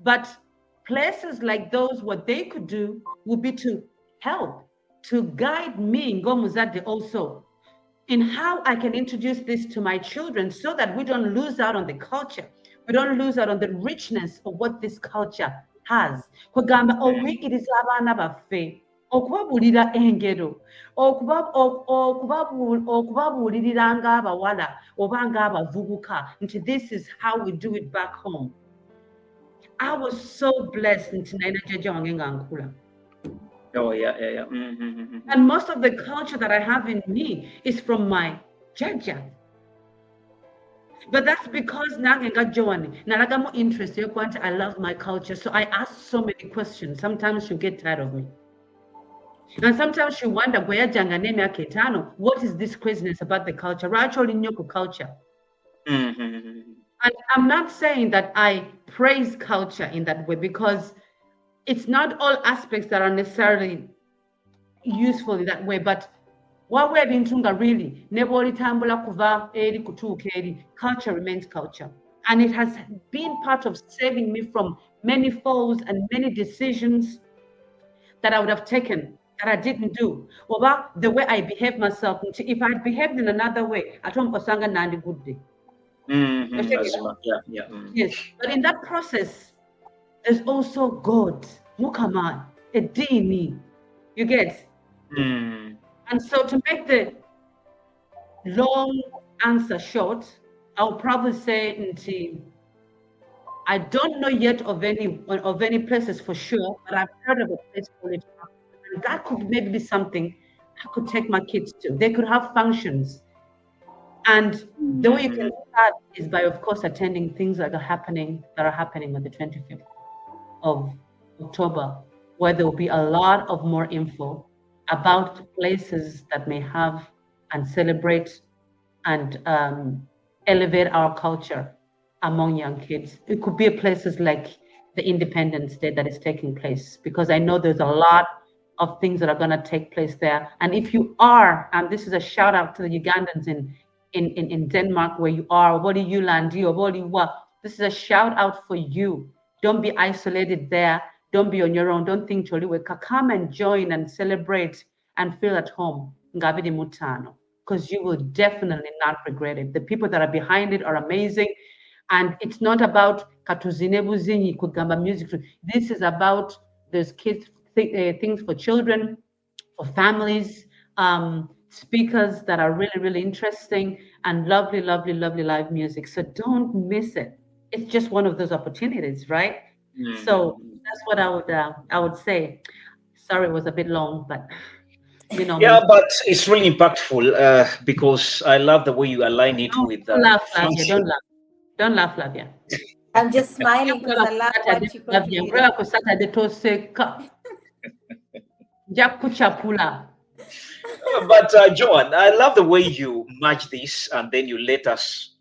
But places like those, what they could do would be to help, to guide me, Ngomuzade, also in how I can introduce this to my children so that we don't lose out on the culture. We don't lose out on the richness of what this culture has. Kugamba okuyigiriza abaana baffe okubabuulira engero okubabuulirira ng'abawala oba ng'abavubuka nti this is how we do it back home. I was so blessed nti nalina jjajja wange nga nkula. Oh, yeah. And most of the culture that I have in me is from my jaja. But that's because Nagenga Joani, Nalagamo interest, I love my culture. So I ask so many questions. Sometimes she'll get tired of me. And sometimes she wonder where Janganeme Ketano, what is this craziness about the culture? Actually, Nyoko culture. And I'm not saying that I praise culture in that way, because it's not all aspects that are necessarily useful in that way, but what we're being really, culture remains culture. And it has been part of saving me from many falls and many decisions that I would have taken that I didn't do. Or the way I behave myself. If I behaved in another way, I don't posanga nandi good day. Yes, but in that process, there's also God, Mukaman, a dini. You get? And so to make the long answer short, I'll probably say I don't know yet of any places for sure, but I've heard of a place called it. And that could maybe be something I could take my kids to. They could have functions. And the way you can do that is by, of course, attending things that are happening on the 25th of October, where there will be a lot of more info about places that may have and celebrate and elevate our culture among young kids. It could be places like the Independence Day that is taking place, because I know there's a lot of things that are going to take place there. And if you are, and this is a shout out to the Ugandans in Denmark where you are, this is a shout out for you. Don't be isolated there. Don't be on your own. Don't think Choliweka. Come and join and celebrate and feel at home. Ngabidi Mutano. Because you will definitely not regret it. The people that are behind it are amazing. And it's not about Katuzinebuzinyi Kugamba music. This is about those kids, things for children, for families, speakers that are really, really interesting, and lovely, lovely, lovely live music. So don't miss it. It's just one of those opportunities, right? So that's what I would say. Sorry, it was a bit long, but you know. Yeah, but it's really impactful because I love the way you align it with don't laugh, Flavia. Don't laugh. Don't laugh, Flavia. I'm just smiling because I love what you contributed. But Joan, I love the way you match this and then you let us,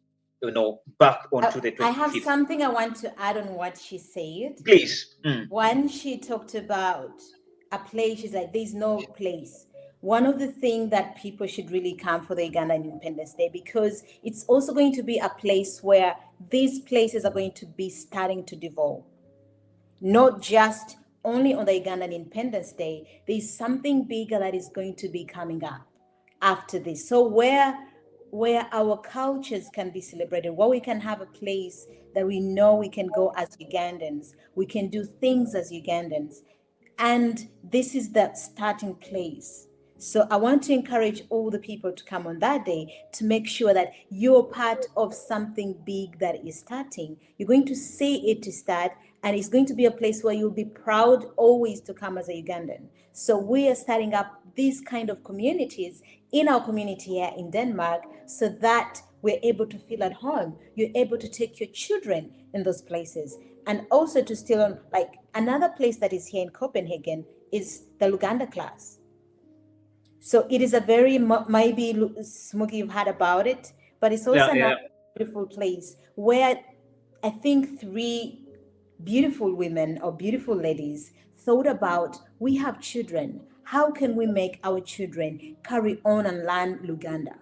back onto the 25th. I have something I want to add on what she said. Please. When she talked about a place, she's like, there's no place. One of the things that people should really come for the Ugandan Independence Day, because it's also going to be a place where these places are going to be starting to devolve. Not just only on the Ugandan Independence Day, there's something bigger that is going to be coming up after this. So where our cultures can be celebrated, where we can have a place that we know we can go as Ugandans, we can do things as Ugandans. And this is the starting place. So I want to encourage all the people to come on that day to make sure that you're part of something big that is starting. You're going to see it to start, and it's going to be a place where you'll be proud always to come as a Ugandan. So we are starting up these kind of communities in our community here in Denmark so that we're able to feel at home. You're able to take your children in those places. And also to still on, like another place that is here in Copenhagen is the Luganda class. So it is a very, maybe Smokey, you've heard about it, but it's also another beautiful place where I think 3 beautiful women or beautiful ladies thought about, we have children. How can we make our children carry on and learn Luganda?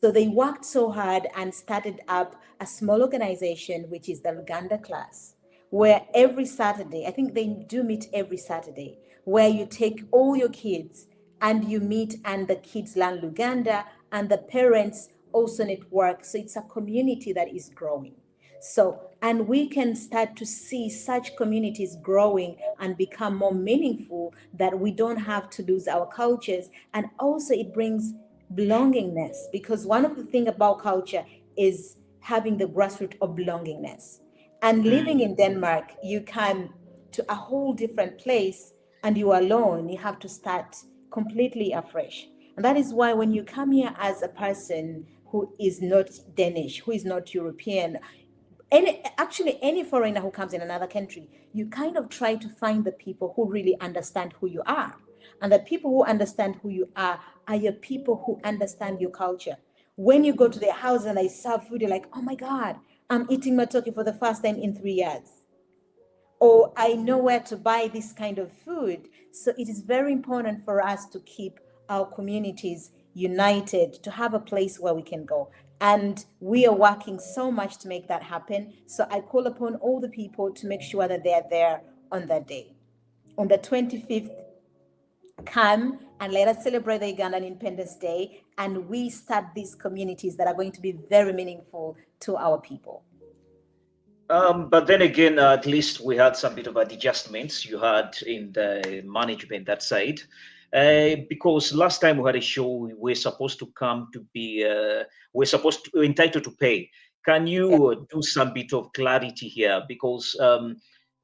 So they worked so hard and started up a small organization, which is the Luganda class, where every Saturday, I think they do meet every Saturday, where you take all your kids and you meet and the kids learn Luganda and the parents also network. So it's a community that is growing. So, and we can start to see such communities growing and become more meaningful, that we don't have to lose our cultures. And also, it brings belongingness, because one of the things about culture is having the grassroots of belongingness. And living in Denmark, you come to a whole different place and you are alone. You have to start completely afresh. And that is why when you come here as a person who is not Danish, who is not European, any foreigner who comes in another country, you kind of try to find the people who really understand who you are. And the people who understand who you are your people who understand your culture. When you go to their house and they serve food, you're like, oh my God, I'm eating matoke for the first time in 3 years, or I know where to buy this kind of food. So it is very important for us to keep our communities united, to have a place where we can go. And we are working so much to make that happen. So I call upon all the people to make sure that they are there on that day. On the 25th, come and let us celebrate the Ugandan Independence Day. And we start these communities that are going to be very meaningful to our people. But then again, at least we had some bit of adjustments you had in the management that side. Because last time we had a show, we were supposed to come to be, we're supposed to entitled to pay. Can Yeah. you do some bit of clarity here? Because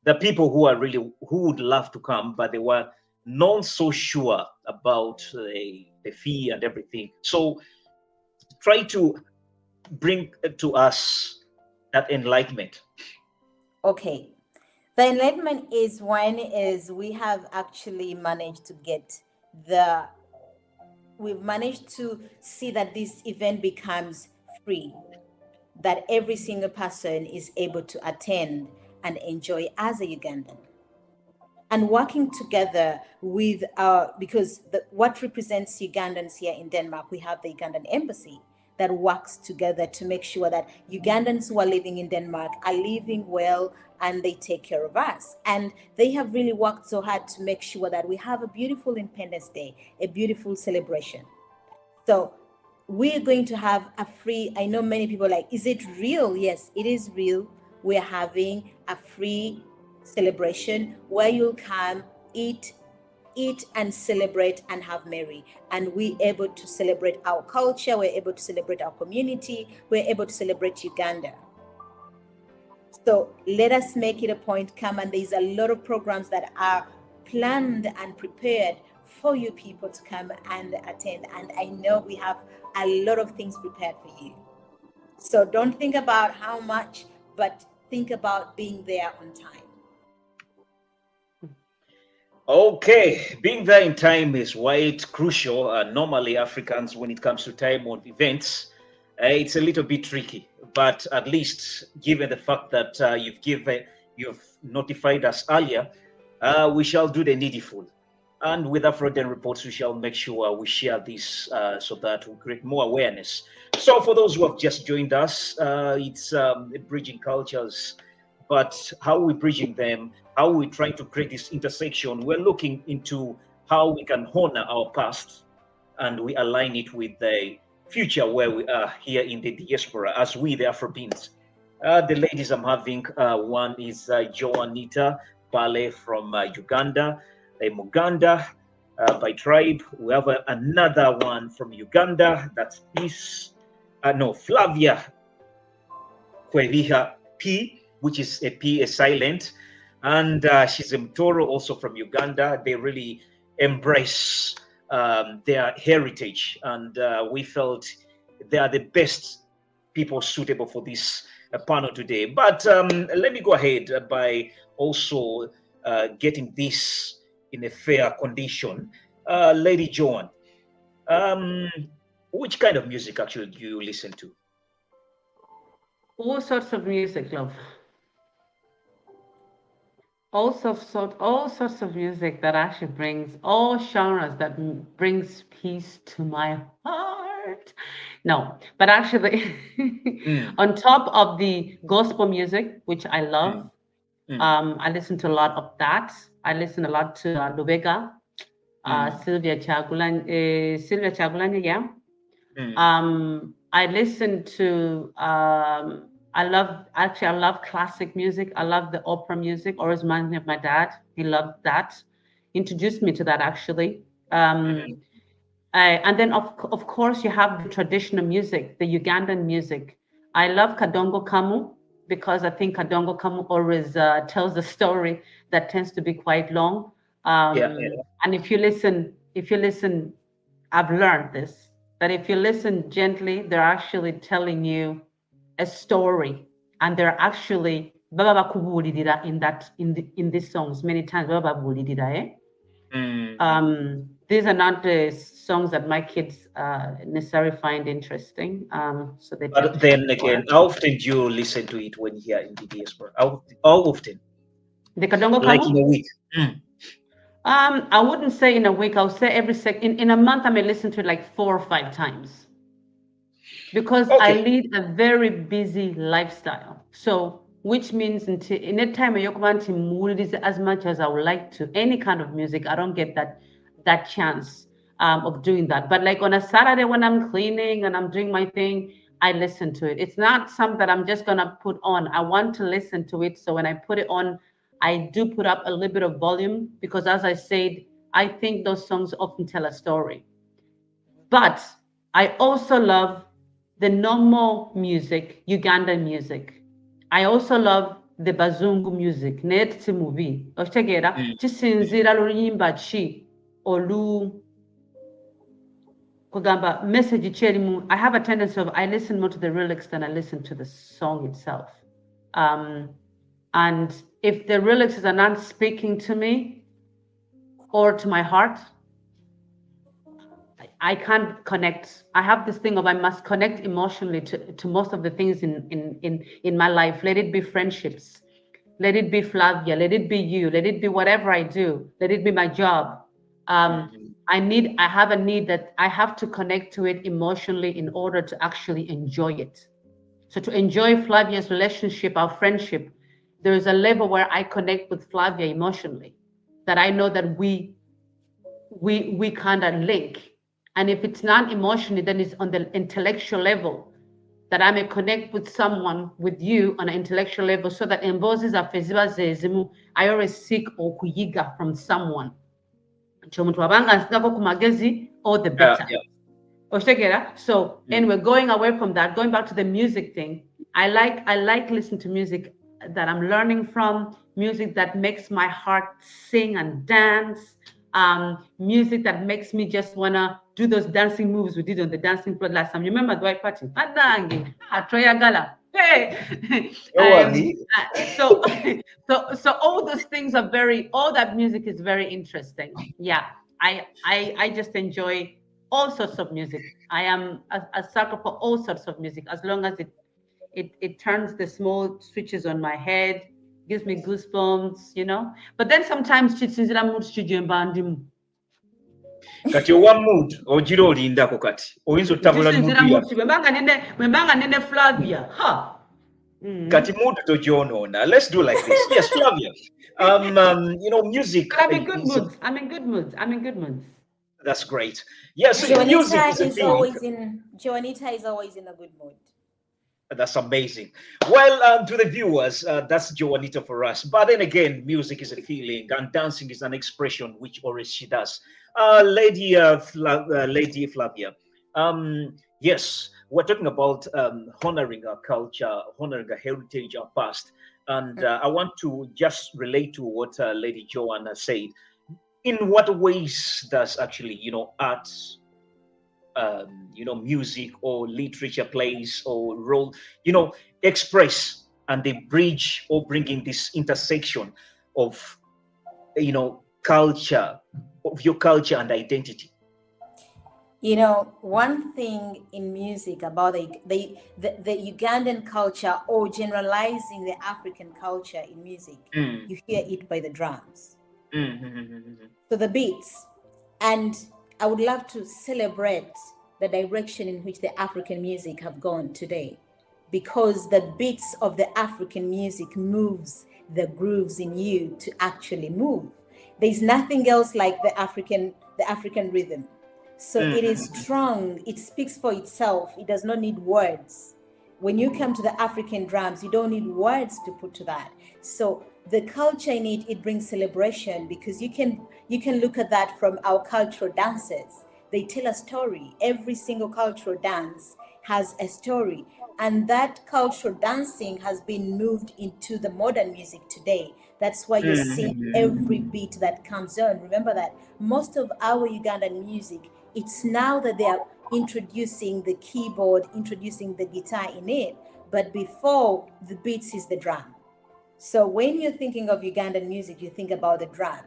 the people who are really who would love to come, but they were not so sure about the fee and everything. So try to bring to us that enlightenment. Okay. The enlightenment is when is we have actually managed to get the we've managed to see that this event becomes free, that every single person is able to attend and enjoy as a Ugandan. And working together with our, because what represents Ugandans here in Denmark, we have the Ugandan embassy that works together to make sure that Ugandans who are living in Denmark are living well and they take care of us. And they have really worked so hard to make sure that we have a beautiful Independence Day, a beautiful celebration. So we're going to have a free, I know many people are like, is it real? Yes, it is real. We're having a free celebration where you'll come, eat and celebrate and have merry. And we're able to celebrate our culture, we're able to celebrate our community, we're able to celebrate Uganda. So let us make it a point, come, and there's a lot of programs that are planned and prepared for you people to come and attend. And I know we have a lot of things prepared for you. So don't think about how much, but think about being there on time. Okay, being there in time is why it's crucial. Normally, Africans, when it comes to time on events, it's a little bit tricky. But at least, given the fact that you've notified us earlier, we shall do the needful. And with Afroden reports, we shall make sure we share this so that we create more awareness. So, for those who have just joined us, it's bridging cultures, but how are we bridging them? How are we trying to create this intersection? We're looking into how we can honor our past and we align it with the future where we are here in the diaspora as we, the Afropeans. The ladies I'm having, one is Joanita Bale from Uganda, Muganda by tribe. We have another one from Uganda, that's Peace, no, Flavia Kweriha P, which is a P, a silent. And she's a Mtoro, also from Uganda. They really embrace their heritage. And we felt they are the best people suitable for this panel today. But let me go ahead by also getting this in a fair condition. Lady Joan, um, which kind of music actually do you listen to? All sorts of music, love. All sorts of music that actually brings all genres that brings peace to my heart. hurt. No, but actually, Mm, on top of the gospel music, which I love, mm, mm, I listen to a lot of that. I listen a lot to Lubega, mm, Sylvia Chagulani, yeah. mm. I listen to I love classic music. I love the opera music. Always reminds me of my dad. He loved that. Introduced me to that actually. Mhm. And then of course you have the traditional music, the Ugandan music. I love Kadongo Kamu because I think Kadongo Kamu always tells a story that tends to be quite long. Yeah, And if you listen, I've learned this that if you listen gently, they're actually telling you a story, and they're actually baba bakubuulirira in these songs many times. Baba babuulirira, eh? yeah. These are not the songs that my kids necessarily find interesting. So they tend But to be then more again, how often do you listen to it when you're in the diaspora? How often? the Kadongo Like in Kamu. a week? Mm. I wouldn't say in a week. I would say every in a month I may listen to it like 4 or 5 times because I Okay. lead a very busy lifestyle. So which means until in a time you can't mood is as much as I would like to any kind of music. I don't get that chance of doing that. But like on a Saturday when I'm cleaning and I'm doing my thing, I listen to it. It's not something that I'm just gonna put on. I want to listen to it. So when I put it on, I do put up a little bit of volume because as I said, I think those songs often tell a story. But I also love the normal music, Ugandan music. I also love the Bazungu music. Naye movie. Okitegeera Mm. kisinziira luyimba ki olu kugamba message ki erimu. I have a tendency of I listen more to the lyrics than I listen to the song itself. Um, and if the lyrics are not speaking to me or to my heart, I can't connect. I have this thing of I must connect emotionally to most of the things in my life. Let it be friendships, let it be Flavia, let it be you, let it be whatever I do, let it be my job. Mhm. I have a need that I have to connect to it emotionally in order to actually enjoy it. So to enjoy Flavia's relationship, our friendship, there is a level where I connect with Flavia emotionally, that I know that we kind of link. And if it's not emotionally, then it's on the intellectual level that I may connect with someone, with you on an intellectual level, so that in Mbozi zaffe ziba zezimu, I always seek okuyiga from someone. Nti omuntu wabanga nsigako ku magezi, all the better. Yeah. Oshtegera. So Mm. anyway, going away from that, going back to the music thing, I like listening to music that I'm learning from, music that makes my heart sing and dance, music that makes me just wanna do those dancing moves we did on the dancing floor last time. You remember the white party? Adangi, Troya Hey, Really? so so all those things are all that music is very interesting. Yeah, I just enjoy all sorts of music. I am a sucker for all sorts of music as long as it turns the small switches on my head, gives me goosebumps, you know. But then sometimes chisinzira mu studio mbandimu. Kati owa mood ogira olindako kati oyinza otabula mood Chisinzira mu yaffe. studio mbanga nene Flavia. Ha. Kati mood togyonoona. Let's do like this. Yes, Flavia. Music But I'm in good is moods. I'm in good moods. I'm in good moods. that's great. Yes, music is a feeling. Joanita is always in a good mood. That's amazing. Well, to the viewers, that's Joanita for us. But then again, music is a feeling, and dancing is an expression, which always she does. Lady Flavia. Yes, we're talking about honoring our culture, honoring our heritage, our past, and I want to just relate to what Lady Joanna said. In what ways does actually, art music or literature plays or role, express and they bridge or bring in this intersection of, culture, of your culture and identity. One thing in music about the Ugandan culture, or generalizing the African culture in music, Mm. you hear it by the drums. Mm. So the beats. And I would love to celebrate the direction in which the African music have gone today, because the beats of the African music moves the grooves in you to actually move. There's nothing else like the African rhythm. So it is Mhm. strong, it speaks for itself, it does not need words. When you come to the African drums, you don't need words to put to that. So the culture in it, it brings celebration, because you can look at that from our cultural dances. They tell a story. Every single cultural dance has a story. And that cultural dancing has been moved into the modern music today. That's why you're seeing every Mhm. beat that comes on. Remember that most of our Ugandan music, it's now that they are introducing the keyboard, introducing the guitar in it. But before, the beats is the drum. So when you're thinking of Ugandan music, you think about the drum,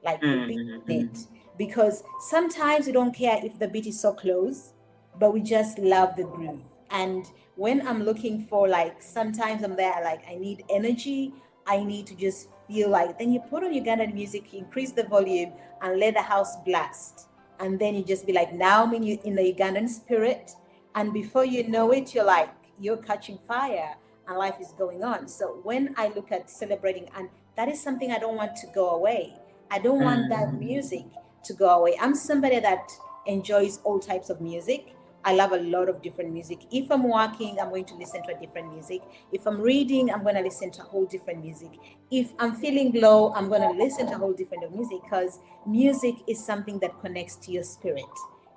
like the beat in it. Mhm. Because sometimes we don't care if the beat is so close, but we just love the groove. And when I'm looking for, like, sometimes I'm there, like, I need energy, I need to just feel like, then you put on Ugandan music, you increase the volume and let the house blast. And then you just be like, now I'm in the Ugandan spirit. And before you know it, you're catching fire and life is going on. So when I look at celebrating, and that is something I don't want to go away. I don't want that Mhm. music to go away. I'm somebody that enjoys all types of music. I love a lot of different music. If I'm working, I'm going to listen to a different music. If I'm reading, I'm going to listen to a whole different music. If I'm feeling low, I'm going to listen to a whole different music, because music is something that connects to your spirit.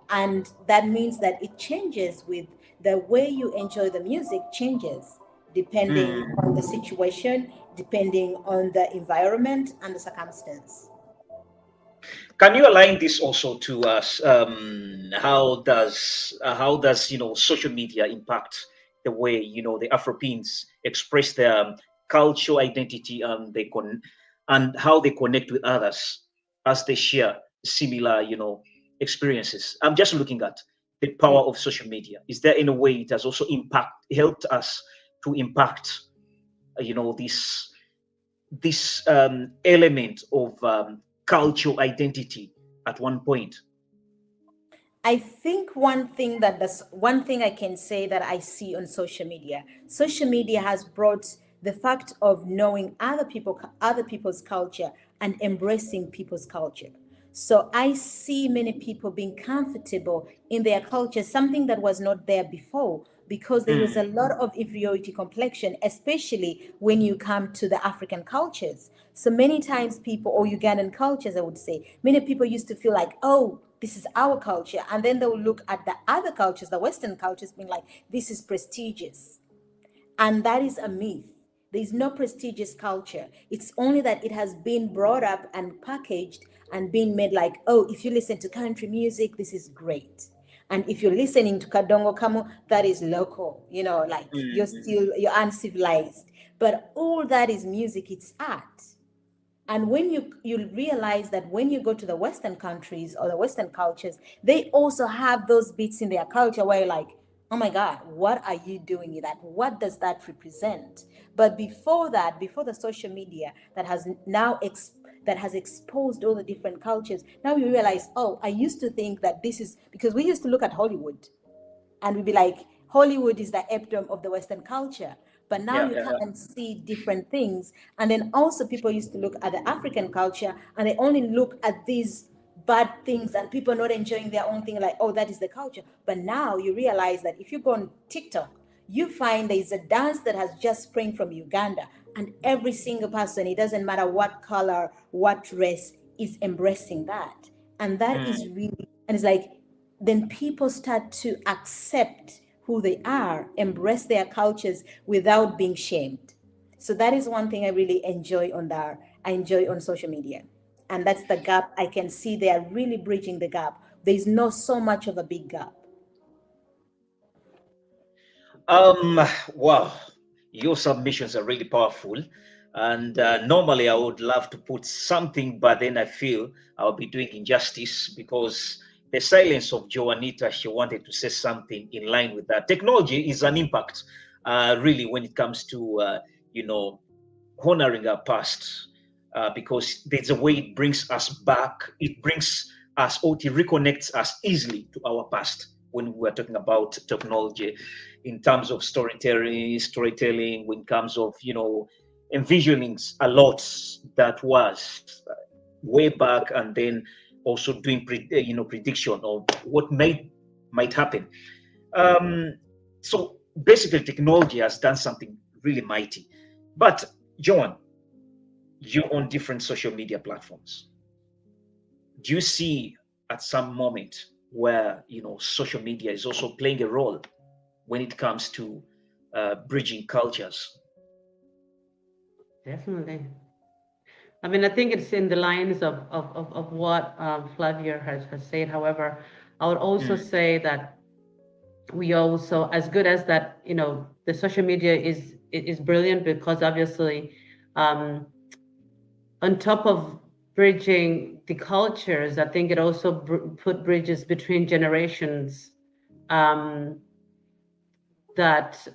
And that means that it changes with the way you enjoy the music changes depending on the Mhm. situation, depending on the environment and the circumstance. Can you align this also to us? How does social media impact the way the Afropeans express their cultural identity, and and how they connect with others as they share similar experiences? I'm just looking at the Mm. power of social media. Is there any way it has also helped us to impact this element of cultural identity at one point? I think one thing I can say that I see on social media has brought the fact of knowing other people's culture and embracing people's culture. So I see many people being comfortable in their culture, something that was not there before, because there was a Mm, lot of inferiority complexion, especially when you come to the African cultures. So many times people, or Ugandan cultures, I would say, many people used to feel like, oh, this is our culture. And then they'll look at the other cultures, the Western cultures, being like, this is prestigious. And that is a myth. There is no prestigious culture. It's only that it has been brought up and packaged and been made like, oh, if you listen to country music, this is great. And if you're listening to Kadongo Kamu, that is local, like mm, you're uncivilized. But all that is music, it's art. And when you realize that when you go to the Western countries or the Western cultures, they also have those beats in their culture where you're like, oh my God, what are you doing with that? What does that represent? But before that, before the social media that has exposed all the different cultures, now we realize, oh, I used to think that this is because we used to look at Hollywood and we'd be like, Hollywood is the epitome of the Western culture. But now yeah, you yeah, come yeah. and see different things. And then also people used to look at the African culture and they only look at these bad things and people not enjoying their own thing, like, oh, that is the culture. But now you realize that if you go on TikTok, you find there is a dance that has just sprung from Uganda. And every single person, it doesn't matter what color, what race, is embracing that. And that is Mm. really, and it's like, then people start to accept who they are, embrace their cultures without being shamed. So that is one thing I really enjoy I enjoy on social media. And that's the gap I can see they are really bridging the gap. There's not so much of a big gap. Um, wow, your submissions are really powerful. And normally I would love to put something, but then I feel I'll be doing injustice because the silence of Joanita, she wanted to say something in line with that. Technology is an impact, really, when it comes to, you know, honoring our past, because there's a way it brings us back. It brings us, or it reconnects us easily to our past. when we're talking about technology, in terms of storytelling, in terms of, envisioning a lot that was way back, and then also doing prediction of what might happen. So basically, technology has done something really mighty. But John, you on different social media platforms. Do you see at some moment where social media is also playing a role when it comes to bridging cultures? Definitely. I mean, I think it's in the lines of what Flavia has said. However, I would also Mm, say that we also, as good as that, the social media is brilliant, because obviously, um, on top of bridging the cultures, I think it also put bridges between generations, um, that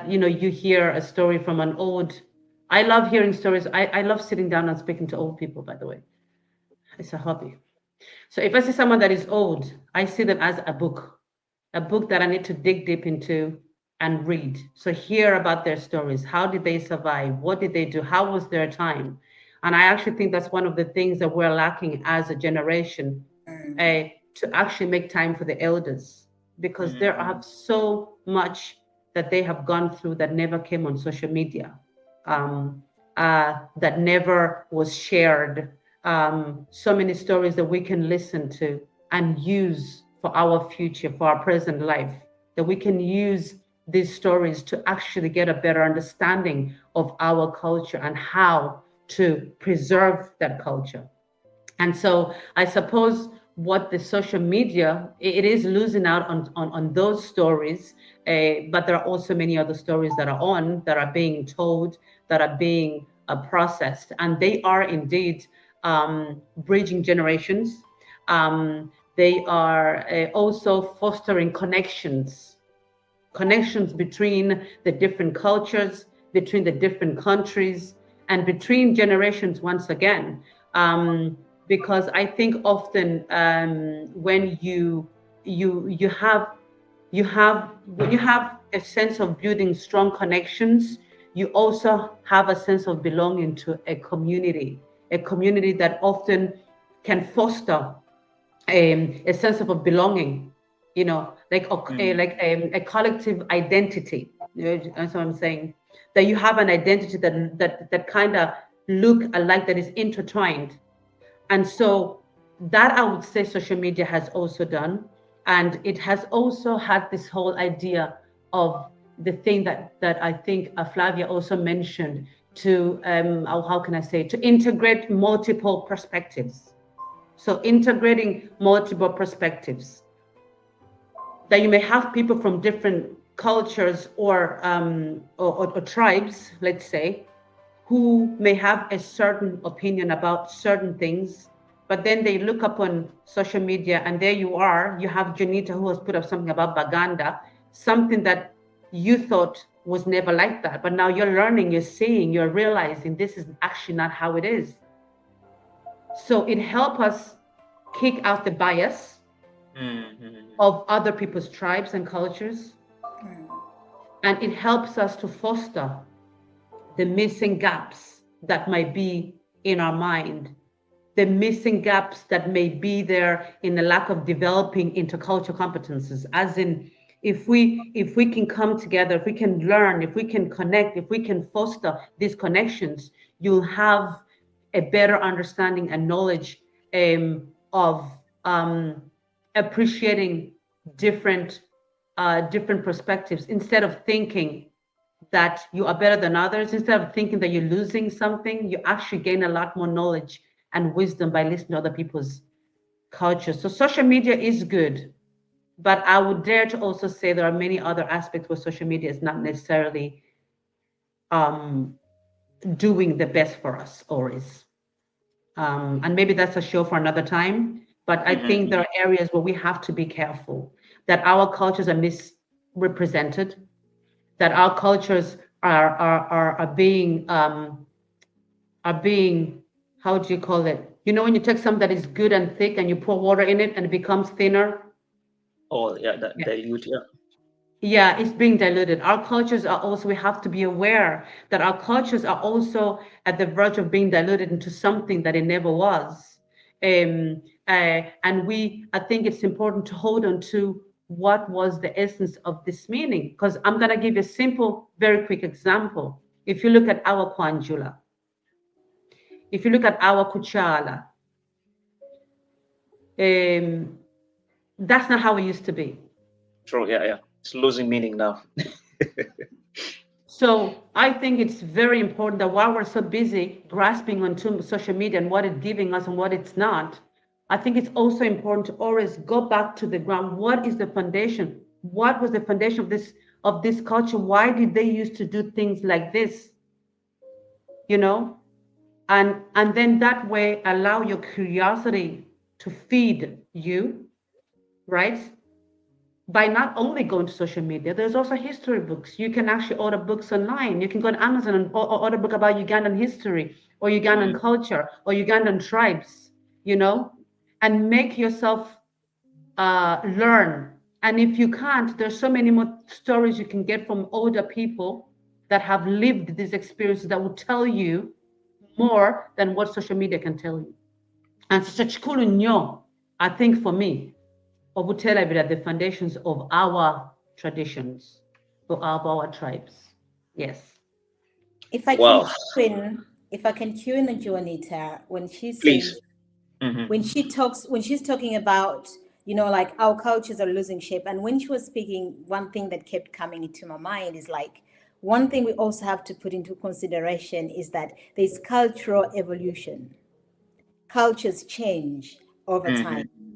you hear a story from an old. I love hearing stories. I love sitting down and speaking to old people, by the way. It's a hobby. So if I see someone that is old, I see them as a book that I need to dig deep into and read. So hear about their stories. How did they survive? What did they do? How was their time? And I actually think that's one of the things that we're lacking as a generation, to actually make time for the elders, because there mm, are so much that they have gone through that never came on social media, um, that never was shared. So many stories that we can listen to and use for our future, for our present life, that we can use these stories to actually get a better understanding of our culture and how to preserve that culture. And so I suppose what the social media, it is losing out on those stories, but there are also many other stories that are being told, that are being processed, and they are indeed bridging generations. They are also fostering connections between the different cultures, between the different countries, and between generations once again. Because I think often, when you have when you have a sense of building strong connections, you also have a sense of belonging to a community that often can foster a sense of a belonging, like mm, a collective identity. That's what I'm saying. That you have an identity that kind of look alike, that is intertwined. And so that, I would say, social media has also done, and it has also had this whole idea of the thing that I think Flavia also mentioned, to how can I say, to integrate multiple perspectives. So integrating multiple perspectives, that you may have people from different cultures, or tribes, let's say, who may have a certain opinion about certain things, but then they look up on social media, and there you are. You have Janita, who has put up something about Baganda, something that you thought was never like that, but now you're learning, you're seeing, you're realizing this is actually not how it is. So it helps us kick out the bias mm, mm, of other people's tribes and cultures, and it helps us to foster the missing gaps that might be in our mind, the missing gaps that may be there in the lack of developing intercultural competences. As in, if we can come together, if we can learn, if we can connect, if we can foster these connections, you'll have a better understanding and knowledge, of appreciating different different perspectives, instead of thinking that you are better than others. Instead of thinking that you're losing something, you actually gain a lot more knowledge and wisdom by listening to other people's cultures. So social media is good, but I would dare to also say there are many other aspects where social media is not necessarily um, doing the best for us, or is. And maybe that's a show for another time. But I mhm, think there mhm, are areas where we have to be careful, that our cultures are misrepresented, that our cultures are being, how do you call it? When you take something that is good and thick and you pour water in it and it becomes thinner, Oh, yeah, that Yeah. dilute. Yeah. Yeah, it's being diluted. Our cultures are also, we have to be aware that our cultures are also at the verge of being diluted into something that it never was. And I think it's important to hold on to what was the essence of this meaning. Because I'm going to give you a simple, very quick example. If you look at our Kwanjula, if you look at our Kuchala, um, that's not how it used to be. True. Yeah, yeah. It's losing meaning now. So I think it's very important that while we're so busy grasping onto social media and what it's giving us and what it's not, I think it's also important to always go back to the ground. What is the foundation? What was the foundation of this culture? Why did they used to do things like this? You know, and then that way allow your curiosity to feed you, right? By not only going to social media, there's also history books. You can actually order books online. You can go on Amazon and order a book about Ugandan history or Ugandan Mm. culture or Ugandan tribes, you know, and make yourself learn. And if you can't, there's so many more stories you can get from older people that have lived these experiences that will tell you more than what social media can tell you. And such cool, I think for me, Obutela be at the foundations of our traditions, of our tribes. Yes. If I can Wow. cue in, if I can cue in on Juanita when she Please. says, Hmm. when she's talking about, like our cultures are losing shape, and when she was speaking, one thing that kept coming into my mind is like, one thing we also have to put into consideration is that there's cultural evolution. Cultures change over time. Hmm.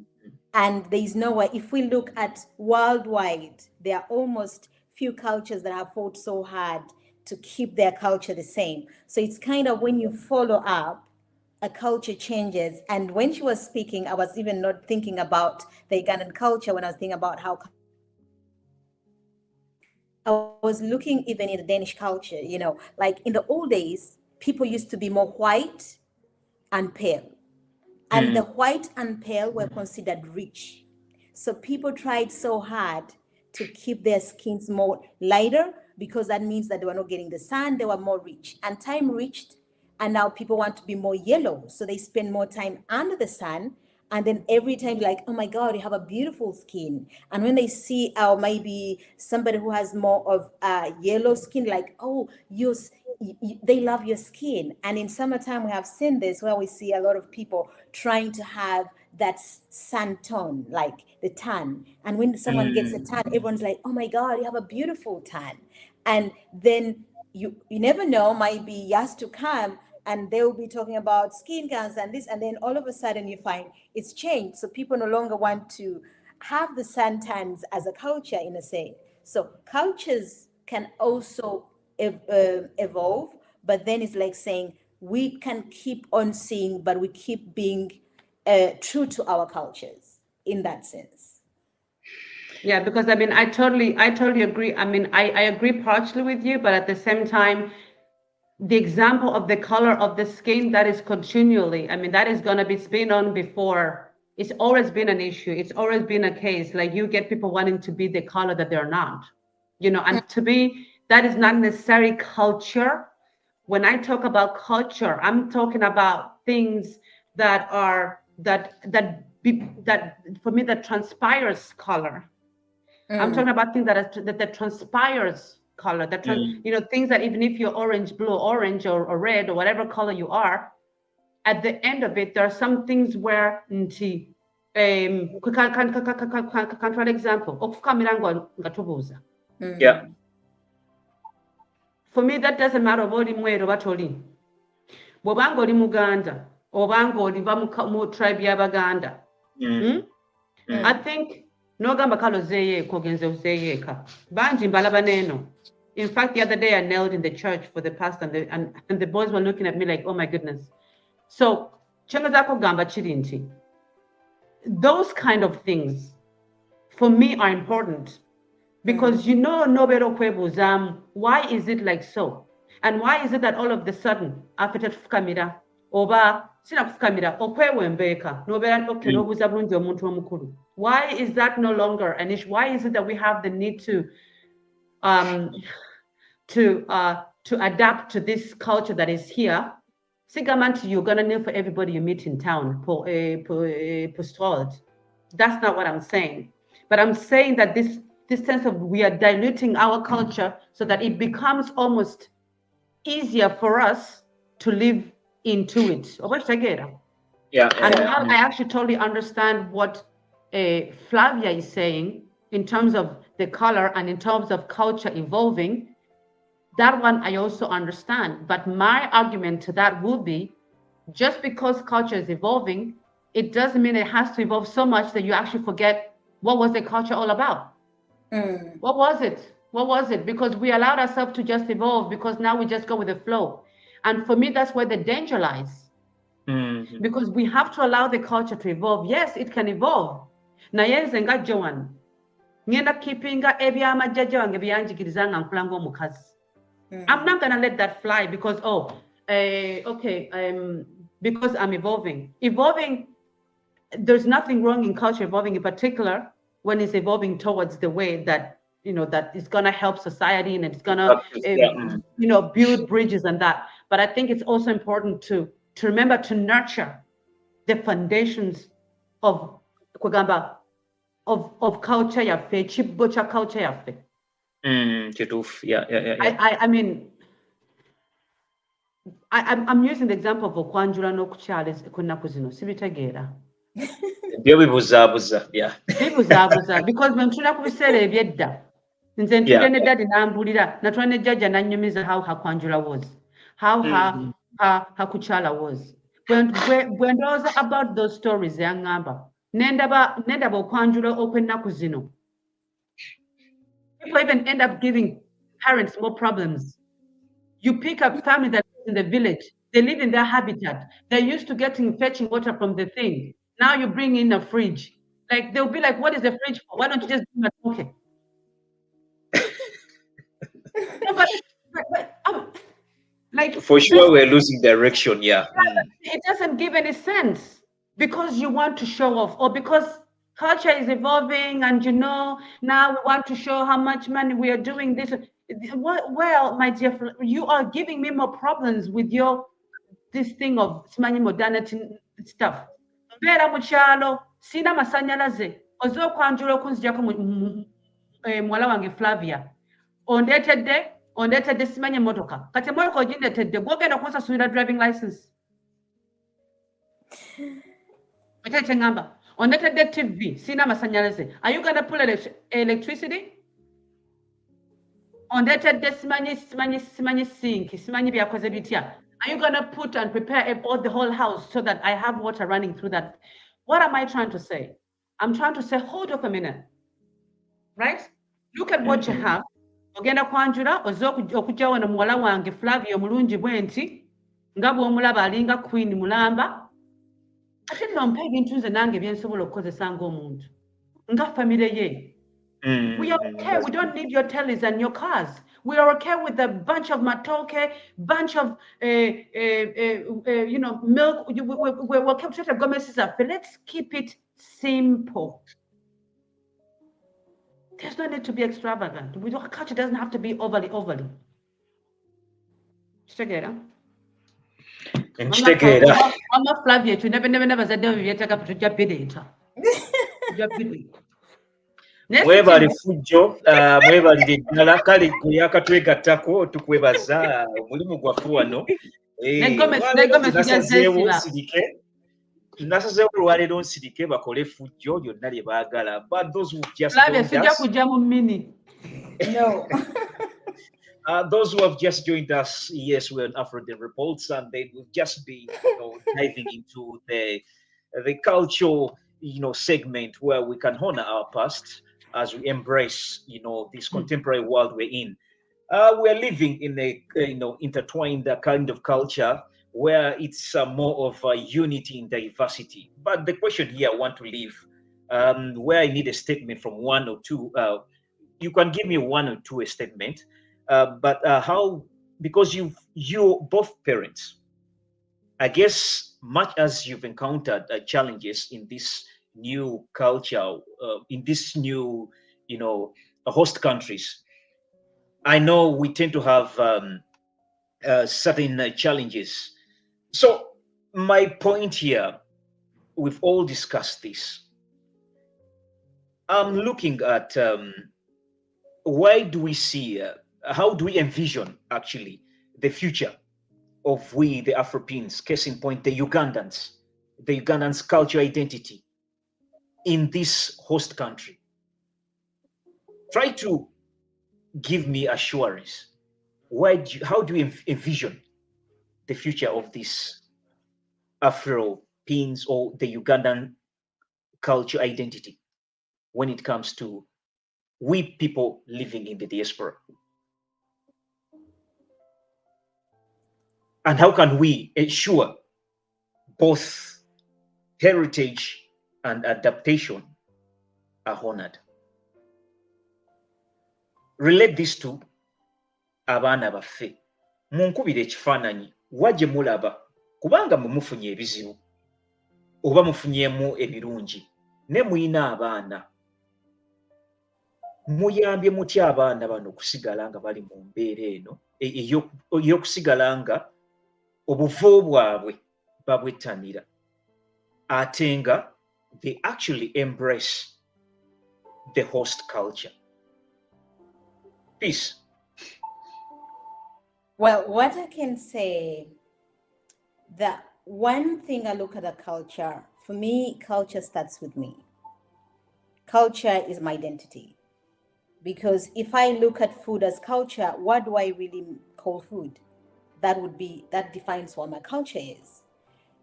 And there's no way, if we look at worldwide, there are almost few cultures that have fought so hard to keep their culture the same. So it's kind of when you follow up, a culture changes. And when she was speaking, I was even not thinking about the Ugandan culture when I was thinking about how I was looking even in the Danish culture, like in the old days, people used to be more white and pale. And the Hmm. white and pale were considered rich. So people tried so hard to keep their skins more lighter because that means that they were not getting the sun, they were more rich. And time reached, and now people want to be more yellow. So they spend more time under the sun. And then every time, like, oh my God, you have a beautiful skin. And when they see, maybe somebody who has more of yellow skin, like, oh, they love your skin. And in summertime, we have seen this where we see a lot of people trying to have that sun tone, like the tan. And when someone gets a Mm. tan, everyone's like, oh my God, you have a beautiful tan. And then you never know, might be years to come, and they will be talking about skin cancer and this, and then all of a sudden you find it's changed. So people no longer want to have the santans as a culture in a say. So cultures can also evolve, but then it's like saying we can keep on seeing, but we keep being true to our cultures in that sense. Yeah, because I mean, I totally agree. I mean, I agree partially with you, but at the same time, the example of the color of the skin, that is continually, I mean, that is going to be been on before. It's always been an issue. It's always been a case. Like you get people wanting to be the color that they're not, and to me, that is not necessarily culture. When I talk about culture, I'm talking about things that are that for me that transpires color. I'm talking about things that transpires color, Mm. things that even if you're orange, blue, orange, or red, or whatever color you are, at the end of it, there are some things where control example, okufukamira nga tubuuza. Yeah. For me, that doesn't matter oba oli mweru oba toli. Bw'obanga oli Muganda, obanga oliva mu tribe y'Abaganda, Mm. I Mm. think n'ogamba kale ozeeyo eka ogenze ozeeyo eka. Bangi mbalaba n'eno. In fact, the other day I knelt in the church for the pastor, and the boys were looking at me like, oh my goodness. So, kyengezaako kugamba kiri nti, those kind of things, for me, are important. Because nobeera okwebuuzaamu, why is it like so? And why is it that all of the sudden, after tetufukamira, oba sinakufukamira okwewembeeka nobeera okay n'obuuza bulungi omuntu omukulu. Why is that no longer an issue? Why is it that we have the need to adapt to this culture that is here? Sigamanti, you're gonna kneel for everybody you meet in town. That's not what I'm saying. But I'm saying that this sense of we are diluting our culture so that it becomes almost easier for us to live into it. Yeah. And while I actually totally understand what Flavia is saying in terms of the color and in terms of culture evolving, that one I also understand. But my argument to that would be, just because culture is evolving, it doesn't mean it has to evolve so much that you actually forget what was the culture all about. What was it? What was it? Because we allowed ourselves to just evolve because now we just go with the flow. And for me, that's where the danger lies. Because we have to allow the culture to evolve. Yes, it can evolve. Naye nze nga Joan, ngenda kipinga ebyamajjajja wange byanjigiriza nga nkula ng'omukazi. I'm not gonna let that fly because because I'm evolving. Evolving, there's nothing wrong in culture evolving, in particular when it's evolving towards the way that that is gonna help society and it's gonna build bridges and that. But I think it's also important to remember to nurture the foundations of culture yaffe, ekibbo kya culture yaffe. I mean, I'm using the example of okwanjula n'okukyala kunnaku zino sibitegeera. Bibuzaabuza, because bwe ntula ku biseera ebyedda nze ntudde ne daddy n'ambulira natula ne jjajja nannyumiza how hakwanjula was, how hakukyala was. Bwe ndowooza about those stories yaŋŋamba nendaba okwanjula okw'ennaku zino. People even end up giving parents more problems. You pick a family that lives in the village, they live in their habitat, they're used to fetching water from the thing. Now you bring in a fridge. Like they'll be like, what is the fridge for? Why don't you just bring a toke? Like for sure we're losing direction. It doesn't give any sense because you want to show off or because culture is evolving and now we want to show how much money we are doing this. Well, my dear, you are giving me more problems with this thing of simanyi modernity stuff. Mbeera mu kyalo sina masanyalaze oza okwanjula okunzijako muwala wange Flavia ondeetedde simanyi emmotoka kati emmotoka ogindeetedde gwogenda okunsasulira driving license. Ekyo kyeŋŋamba ondeetedde TV sina masanyalaze. Are you gonna pull electricity? Ondeetedde simanyi sink simanyi byakoze bitya. Are you gonna put and prepare the whole house so that I have water running through that? What am I trying to say? I'm trying to say, hold up a minute, right? Look at what you have. Ogenda kwanjula oza okujja wano muwala wange Flavia omulungi bwe nti nga bw'omulaba alinga queen mulamba ate nno mpa ebintu nze nange byensobola okukozesa ng'omuntu nga famire ye. We are okay. We don't need your tellies and your cars. We are okay with a bunch of matoke, bunch of milk. We're okay with Gomez's. Let's keep it simple. There's no need to be extravagant. Our culture doesn't have to be overly. Kitegeera? Mama Flavia, you never said you take up to Japidita. Mwebali fujjo mwebalire ddala kale yakatwegattako tukwebaza omulimu gwaffe wano nasazeewo olwaleero nsirike bakole fujjo lyonna lye baagala but those who just those who have just joined us, yes, we're on Afropean Reports, and they will just be diving into the cultural segment where we can honor our past as we embrace this contemporary world we're in. We're living in a intertwined kind of culture where it's more of a unity in diversity. But the question here I want to leave, where I need a statement from one or two. You can give me one or two a statement, but how, because you both parents, I guess much as you've encountered challenges in this new culture, in this new, host countries, I know we tend to have certain challenges. So, my point here, we've all discussed this. I'm looking at why do we see, how do we envision actually the future of we, the Afropeans, case in point, the Ugandans' cultural identity in this host country? Try to give me assurance. How do you envision the future of this Afropeans or the Ugandan culture identity when it comes to we people living in the diaspora? And how can we ensure both heritage and adaptation are honored? Relate this to abaana baffe. Munkubire ekifaananyi wa gye mulaba kubanga mwe mufunye ebizibu oba mufunyemu ebirungi ne muyina abaana. Muyambye mutya abaana bano okusigala nga bali mu mbeera eno ey'okusigala nga obuvo bwabwe babwettanira ate nga they actually embrace the host culture? Peace. Well, what I can say, that one thing I look at the culture, for me, culture starts with me. Culture is my identity. Because if I look at food as culture, what do I really call food? That defines what my culture is.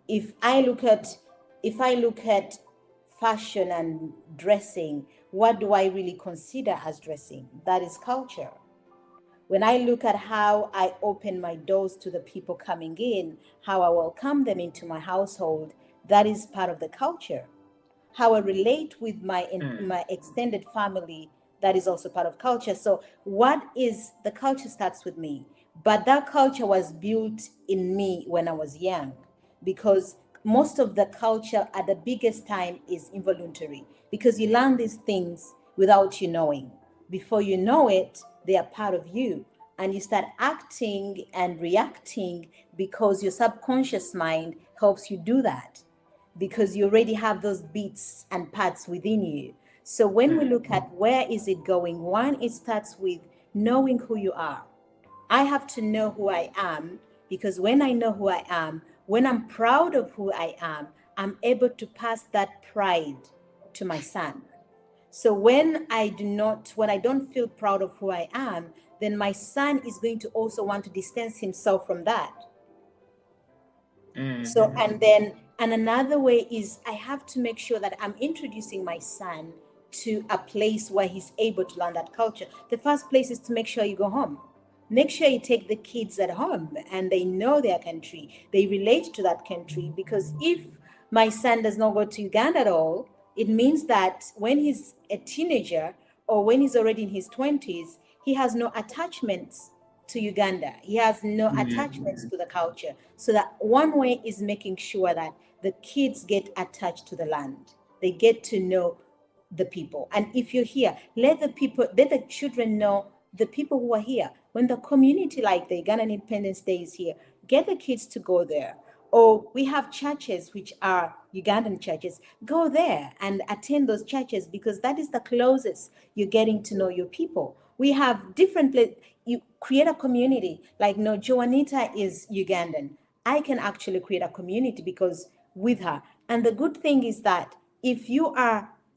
If I look at fashion and dressing, what do I really consider as dressing? That is culture. When I look at how I open my doors to the people coming in, how I welcome them into my household, that is part of the culture. How I relate with my extended family, that is also part of culture. So what is the culture starts with me, but that culture was built in me when I was young, because most of the culture at the biggest time is involuntary, because you learn these things without you knowing. Before you know it, they are part of you, and you start acting and reacting because your subconscious mind helps you do that, because you already have those beats and parts within you. So when we look at where is it going, one, it starts with knowing who you are. I have to know who I am, because when I know who I am, when I'm proud of who I am, I'm able to pass that pride to my son. So when I don't feel proud of who I am, then my son is going to also want to distance himself from that. So, and another way is I have to make sure that I'm introducing my son to a place where he's able to learn that culture. The first place is to make sure you go home. Make sure you take the kids at home and they know their country. They relate to that country, because if my son does not go to Uganda at all, it means that when he's a teenager or when he's already in his 20s, he has no attachments to Uganda. He has no attachments to the culture. So that one way is making sure that the kids get attached to the land. They get to know the people. And if you're here, let the children know the people who are here. When the community like the Ugandan Independence Day is here, get the kids to go there. Or we have churches which are Ugandan churches. Go there and attend those churches, because that is the closest you're getting to know your people. We have different places. You create a community. Like, no, Joanita is Ugandan. I can actually create a community because with her. And the good thing is that if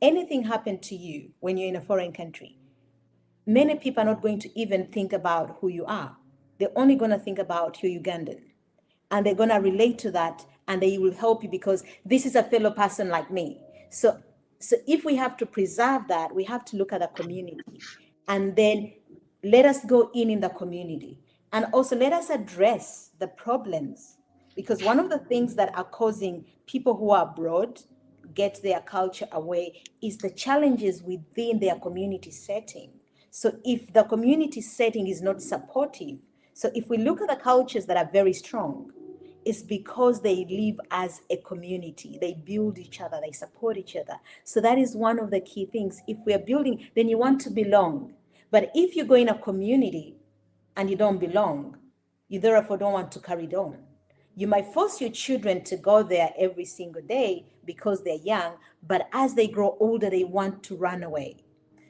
anything happened to you when you're in a foreign country, many people are not going to even think about who you are. They're only going to think about you're Ugandan. And they're going to relate to that, and they will help you because this is a fellow person like me. So if we have to preserve that, we have to look at the community, and then let us go in the community, and also let us address the problems, because one of the things that are causing people who are abroad get their culture away is the challenges within their community setting. So if the community setting is not supportive, so if we look at the cultures that are very strong, is because they live as a community. They build each other, they support each other. So that is one of the key things. If we are building, then you want to belong. But if you go in a community and you don't belong, you therefore don't want to carry it on. You might force your children to go there every single day because they're young, but as they grow older, they want to run away.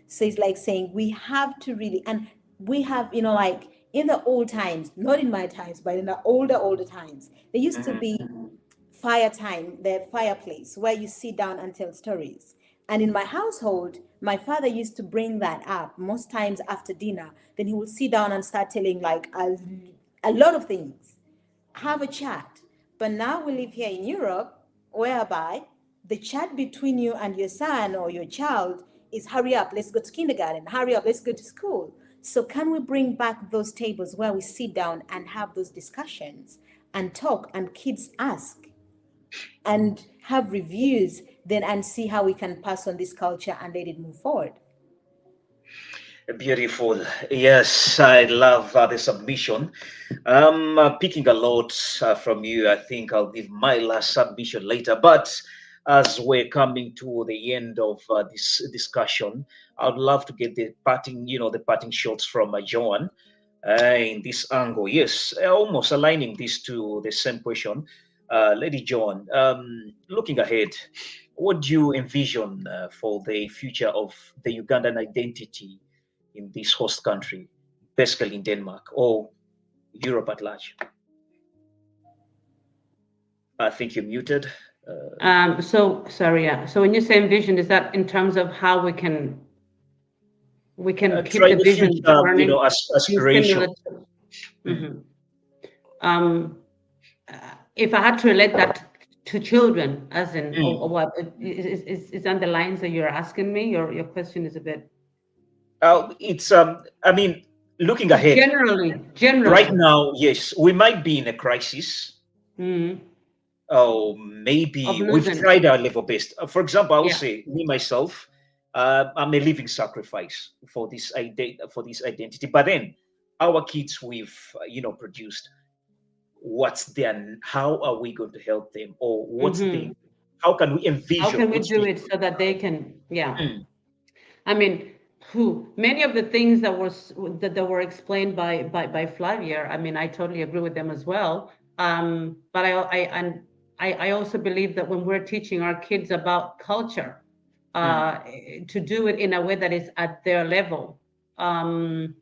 So it's like saying we have to really, and we have, like in the old times, not in my times, but in the older times, there used to be fire time, the fireplace where you sit down and tell stories. And in my household, my father used to bring that up most times after dinner. Then he would sit down and start telling like a lot of things, have a chat. But now we live here in Europe, whereby the chat between you and your son or your child is hurry up, let's go to kindergarten, hurry up, let's go to school. So can we bring back those tables where we sit down and have those discussions and talk and kids ask and have reviews then and see how we can pass on this culture and let it move forward? Beautiful. Yes, I love the submission. I'm picking a lot from you. I think I'll give my last submission later. But as we're coming to the end of this discussion, I'd love to get the parting, the parting shots from Joan in this angle. Yes, almost aligning this to the same question. Lady Joan, looking ahead, what do you envision for the future of the Ugandan identity in this host country, basically in Denmark or Europe at large? I think you're muted. So sorry, yeah. So when you say vision, is that in terms of how we can keep Try the the vision future, burning and aspiration. similar to, mhm. um, if I had to relate that to children, as in, or Mm. what, is on the lines that you're asking me? Your question is a bit It's I mean, looking ahead, right generally, now, yes, we might be in a crisis. mm, Oh, of maybe we've losing. tried our level best. For example, I would Yeah. say me myself, I'm a living sacrifice for for this identity. But then, our kids we've produced, what's their? How are we going to help them, or what's the? Hmm. How can we How envision can we what's do the? it so that they can, yeah. Mm, I mean, many of the things that were explained by Flavia, I mean, I totally agree with them as well. But I also believe that when we're teaching our kids about culture, mm, uh, to do it in a way that is at their level, um,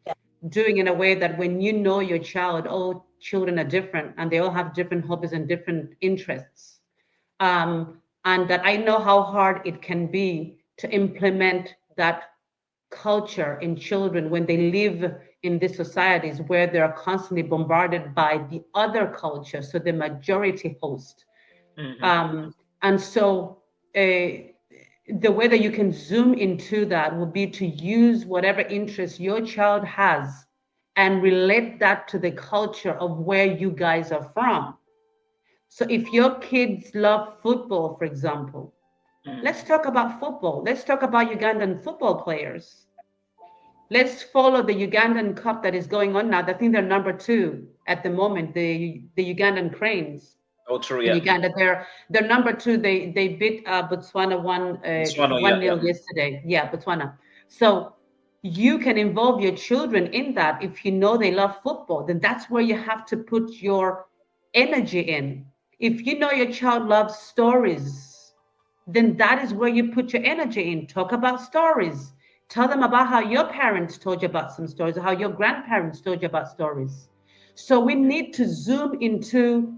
doing in a way that when you know your child, all children are different and they all have different hobbies and different interests, and that I know how hard it can be to implement that culture in children when they live in these societies where they're constantly bombarded by the other culture, so the majority host. mhm. And so the way that you can zoom into that would be to use whatever interest your child has and relate that to the culture of where you guys are from. So if your kids love football, for example, let's talk about football. Let's talk about Ugandan football players. Let's follow the Ugandan Cup that is going on now. I think they're number two at the moment, the Ugandan Cranes Oh, true, in yeah. Uganda. They're number two. They beat Botswana It's one, oh, yeah, one yeah. nil yesterday. Yeah, Botswana. So you can involve your children in that if you know they love football. Then that's where you have to put your energy in. If you know your child loves stories, then that is where you put your energy in. Talk about stories. Tell them about how your parents told you about some stories, or how your grandparents told you about stories. So we need to zoom into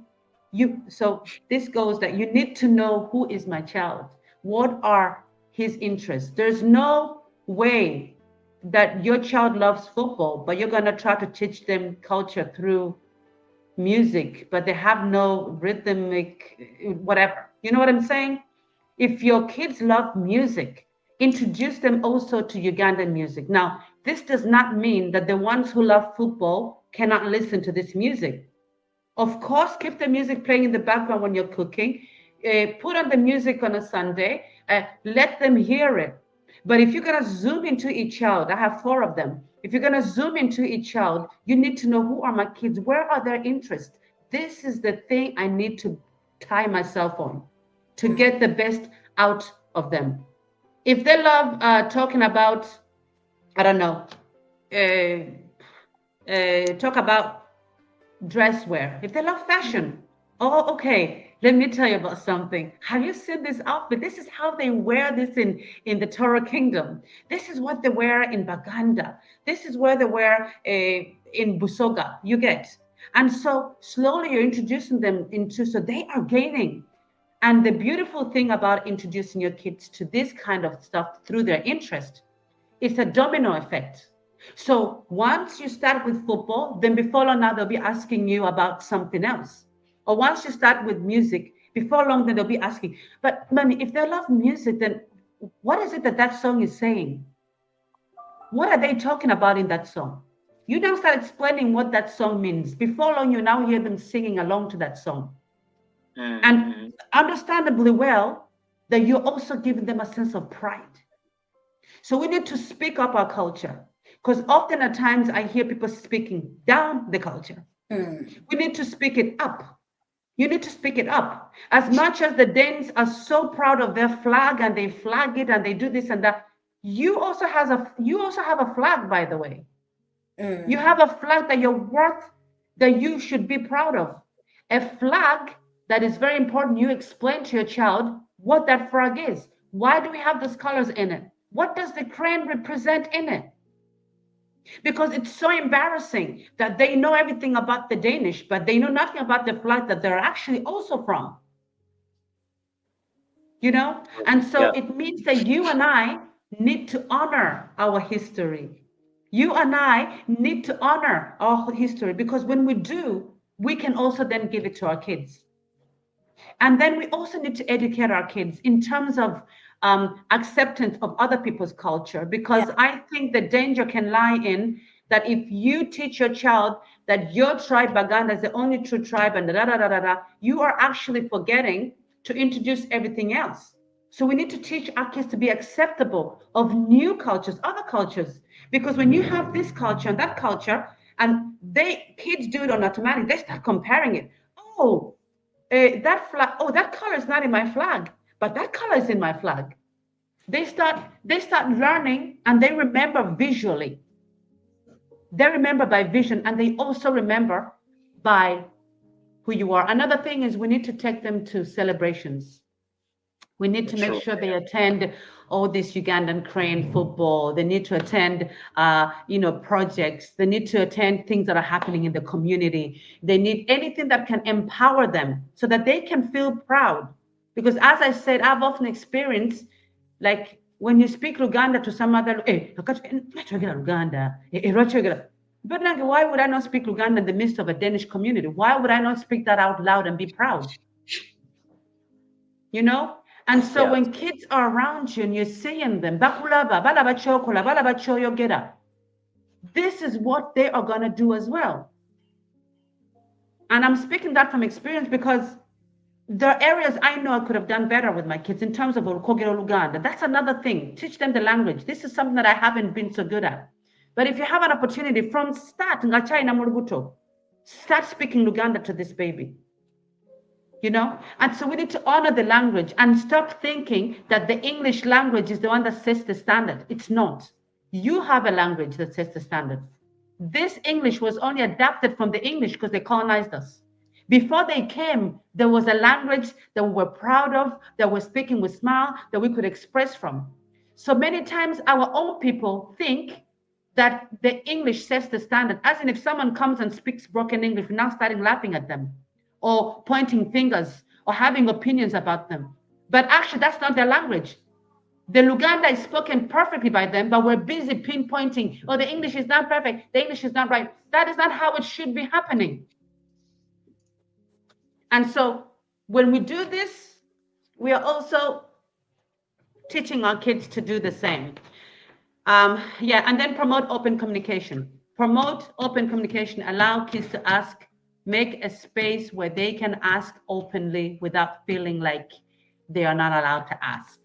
you. So this goes that you need to know, who is my child? What are his interests? There's no way that your child loves football, but you're going to try to teach them culture through music, but they have no rhythmic whatever. You know what I'm saying? If your kids love music, introduce them also to Ugandan music. Now, this does not mean that the ones who love football cannot listen to this music. Of course, keep the music playing in the background when you're cooking. Put on the music on a Sunday. Let them hear it. But if you're going to zoom into each child, I have four of them. If you're going to zoom into each child, you need to know, who are my kids? Where are their interests? this is the thing I need to tie myself on to get the best out of them. If they love talking about, I don't know, talk about dress wear, if they love fashion, oh, okay, let me tell you about something. Have you seen this outfit? This is how they wear this in the Torah kingdom. This is what they wear in Baganda. This is where they wear in Busoga. You get. And so slowly you're introducing them into, so they are gaining. And the beautiful thing about introducing your kids to this kind of stuff through their interest, it's a domino effect. So once you start with football, then before long now they'll be asking you about something else. Or once you start with music, before long then they'll be asking, but mommy, if they love music, then what is it that that song is saying? What are they talking about in that song? You now start explaining what that song means. Before long, you now hear them singing along to that song. And understandably well, that you're also giving them a sense of pride. So we need to speak up our culture, because often at times I hear people speaking down the culture. We need to speak it up. You need to speak it up. As much as the Danes are so proud of their flag and they flag it and they do this and that, you also have a flag, by the way. You have a flag that you're worth, that you should be proud of. A flag that is very important. You explain to your child what that flag is. Why do we have those colors in it? What does the crane represent in it? Because it's so embarrassing that they know everything about the Danish, but they know nothing about the flag that they're actually also from. You know? And so it means that you and I need to honor our history. You and I need to honor our history, because when we do, we can also then give it to our kids. And then we also need to educate our kids in terms of acceptance of other people's culture, because I think the danger can lie in that if you teach your child that your tribe, Baganda, is the only true tribe, and da da da da da, you are actually forgetting to introduce everything else. So we need to teach our kids to be acceptable of new cultures, other cultures, because when you have this culture and that culture, and kids do it on automatic, they start comparing it. Oh, that flag, oh, that color is not in my flag, but that color is in my flag. They start learning, and they remember visually. They remember by vision, and they also remember by who you are. Another thing is we need to take them to celebrations. We need to make sure they attend all this Ugandan crane football. They need to attend, projects. They need to attend things that are happening in the community. They need anything that can empower them so that they can feel proud. Because as I said, I've often experienced, like when you speak Luganda to some other, Luganda, but like, why would I not speak Luganda in the midst of a Danish community? Why would I not speak that out loud and be proud? You know? And so when kids are around you and you're seeing them, this is what they are going to do as well. And I'm speaking that from experience, because there are areas I know I could have done better with my kids in terms of Olukogero Luganda. That's another thing. Teach them the language. This is something that I haven't been so good at. But if you have an opportunity from start, start speaking Luganda to this baby. You know, and so we need to honor the language and stop thinking that the English language is the one that sets the standard. It's not. You have a language that sets the standard. This English was only adapted from the English because they colonized us. Before they came, there was a language that we were proud of, that we're speaking with smile, that we could express from. So many times our own people think that the English sets the standard, as in if someone comes and speaks broken English, we're now starting laughing at them, or pointing fingers, or having opinions about them. But actually, that's not their language. The Luganda is spoken perfectly by them, but we're busy pinpointing, oh, the English is not perfect, the English is not right. That is not how it should be happening. And so when we do this, we are also teaching our kids to do the same. And then promote open communication. Promote open communication, allow kids to ask, make a space where they can ask openly without feeling like they are not allowed to ask,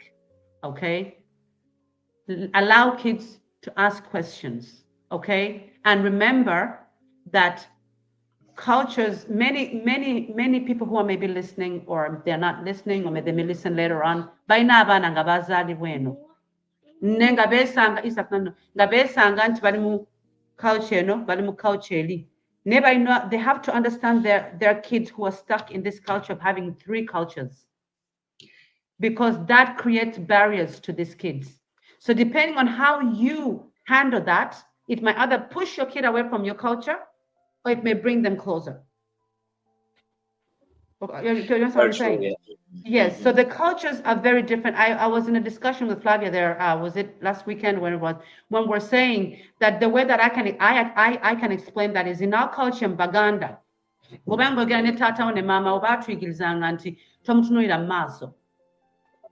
okay? Allow kids to ask questions, okay? And remember that cultures, many people who are maybe listening, or they're not listening, or maybe they may listen later on, bayina abaana nga bazaali bweno ne nga beesanga nga beesanga nti bali mu culture eno, bali mu culture eri. They have to understand their kids who are stuck in this culture of having three cultures, because that creates barriers to these kids. So depending on how you handle that, it might either push your kid away from your culture, or it may bring them closer. You understand what I'm saying? Yeah. Yes, so the cultures are very different. I was in a discussion with Flavia there, was it last weekend when it was, when we're saying that the way that I can explain that is in our culture in Baganda, bw'obanga ogera ne taata wo ne maama wo baatuyigirizanga nti tomutunuulira mu maaso,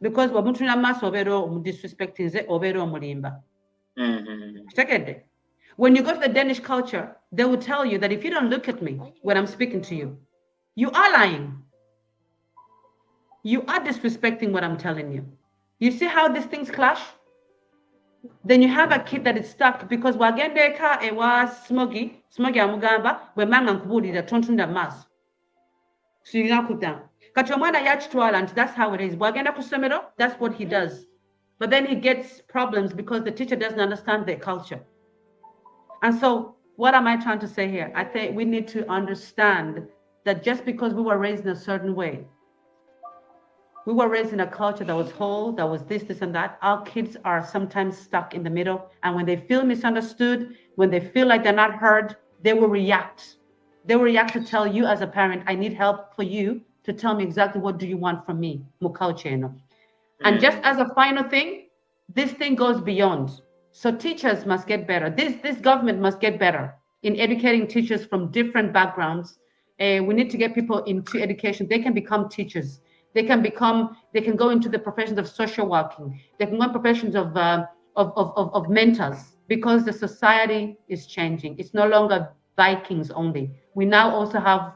because bw'omutunuulira mu maaso obeera omudisrespectinze, obeera omulimba. Kitegedde? When you go to the Danish culture, they will tell you that if you don't look at me when I'm speaking to you, you are lying. You are disrespecting what I'm telling you. You see how these things clash? Then you have a kid that is stuck because wagendeka ewa smogi amugamba bwe manga nkubuulira tontunda maaso. Sirina kudda. Kati omwana yakitwala nti that's how it is. Bwagenda ku ssomero, that's what he does. But then he gets problems because the teacher doesn't understand their culture. And so what am I trying to say here? I think we need to understand that just because we were raised in a certain way, we were raised in a culture that was whole, that was this, and that. Our kids are sometimes stuck in the middle. And when they feel misunderstood, when they feel like they're not heard, they will react. They will react to tell you as a parent, I need help for you to tell me exactly what do you want from me, mu culture, you know. And just as a final thing, this thing goes beyond. So teachers must get better. This government must get better in educating teachers from different backgrounds. We need to get people into education. They can become teachers. They can go into the professions of social working. They can go into professions of mentors, because the society is changing. It's no longer Vikings only. We now also have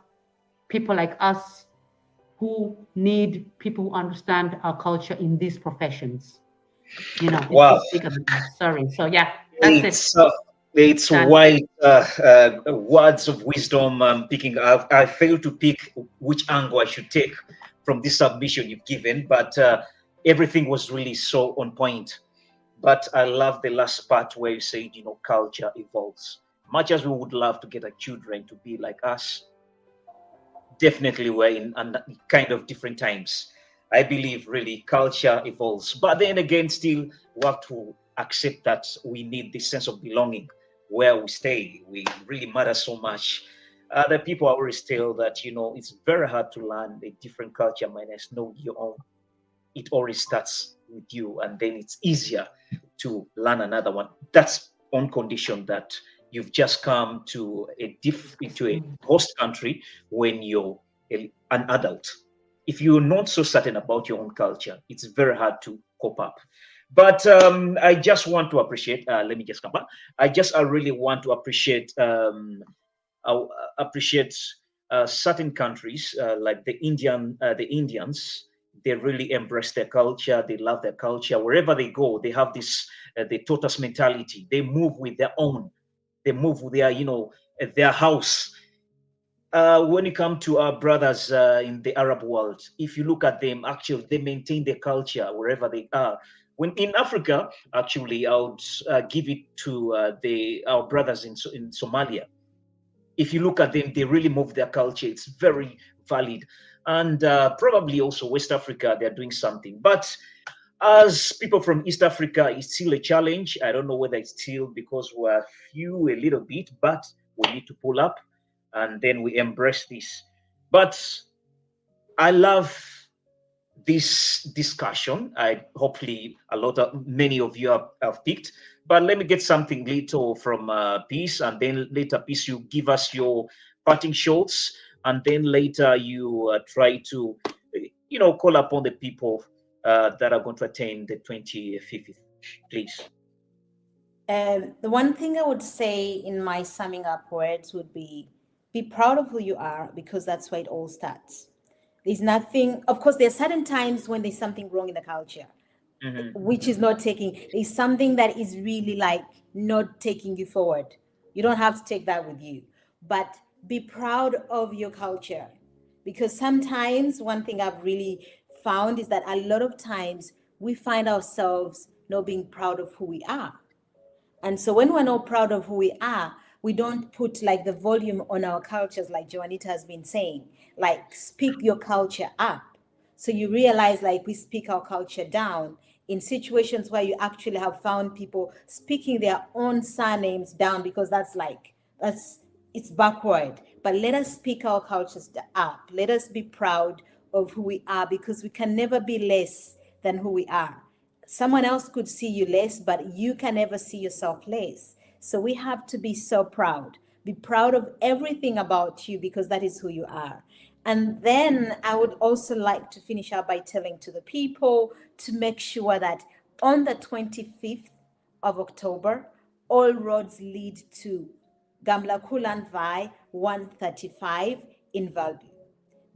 people like us who need people who understand our culture in these professions. You know, it's Wow. just bigger than that. Sorry. So yeah, that's It's Done. wide words of wisdom I'm picking up. I failed to pick which angle I should take from this submission you've given, but everything was really so on point. But I love the last part where you said, you know, culture evolves. Much as we would love to get our children to be like us, definitely we're in kind of different times. I believe really culture evolves, but then again, still we have to accept that we need this sense of belonging where we stay. We really matter so much. The people always tell that, you know, it's very hard to learn a different culture minus know your own. It always starts with you, and then it's easier to learn another one. That's on condition that you've just come to a host country when you're an adult. If you're not so certain about your own culture, it's very hard to cope up. But I just want to appreciate. Let me just come back. I really want to appreciate. Appreciate certain countries like the Indians. They really embrace their culture. They love their culture. Wherever they go, they have this the tortoise mentality. They move with their own. They move with their, you know, their house. When you come to our brothers in the Arab world, if you look at them, actually, they maintain their culture wherever they are. When in Africa, actually, I would give it to our brothers in Somalia. If you look at them, they really move their culture. It's very valid. And probably also West Africa, they're doing something. But as people from East Africa, it's still a challenge. I don't know whether it's still because we're few a little bit, but we need to pull up and then we embrace this. But I love this discussion. I hopefully many of you have picked. But let me get something little from Peace, and then later Peace, you give us your parting shots, and then later you try to, you know, call upon the people that are going to attend the 25th, please. The one thing I would say in my summing up words would be proud of who you are, because that's where it all starts. There's nothing, of course, there's certain times when there's something wrong in the culture, which is not there's something that is really like not taking you forward. You don't have to take that with you. But be proud of your culture, because sometimes one thing I've really found is that a lot of times we find ourselves not being proud of who we are. And so when we're not proud of who we are, we don't put like the volume on our cultures, like Joanita has been saying, like speak your culture up. So you realize like we speak our culture down in situations where you actually have found people speaking their own surnames down, because that's it's backward. But let us speak our cultures up. Let us be proud of who we are, because we can never be less than who we are. Someone else could see you less, but you can never see yourself less. So we have to be so proud. Be proud of everything about you, because that is who you are. And then I would also like to finish up by telling to the people to make sure that on the 25th of October, all roads lead to Gamla Kulan Vai 135 in Valby.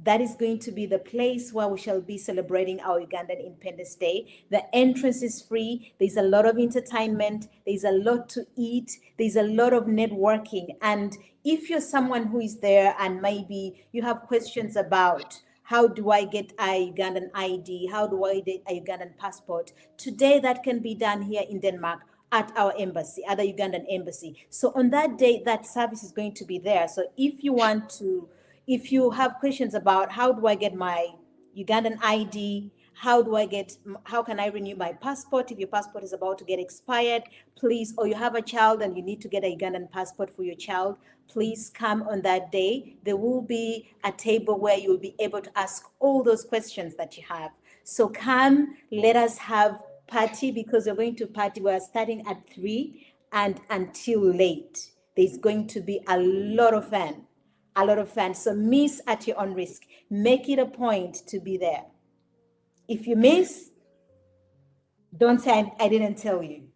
That is going to be the place where we shall be celebrating our Ugandan Independence Day. The entrance is free. There's a lot of entertainment. There's a lot to eat. There's a lot of networking. And if you're someone who is there and maybe you have questions about how do I get a Ugandan ID? How do I get a Ugandan passport? Today, that can be done here in Denmark at our embassy, at the Ugandan embassy. So on that day, that service is going to be there. So if you have questions about how do I get my Ugandan ID, how can I renew my passport if your passport is about to get expired, please, or you have a child and you need to get a Ugandan passport for your child, please come on that day. There will be a table where you'll be able to ask all those questions that you have. So come, let us have party, because we're going to party. We're starting at 3 and until late. There's going to be a lot of fun, a lot of fans. So miss at your own risk. Make it a point to be there. If you miss, don't say I didn't tell you.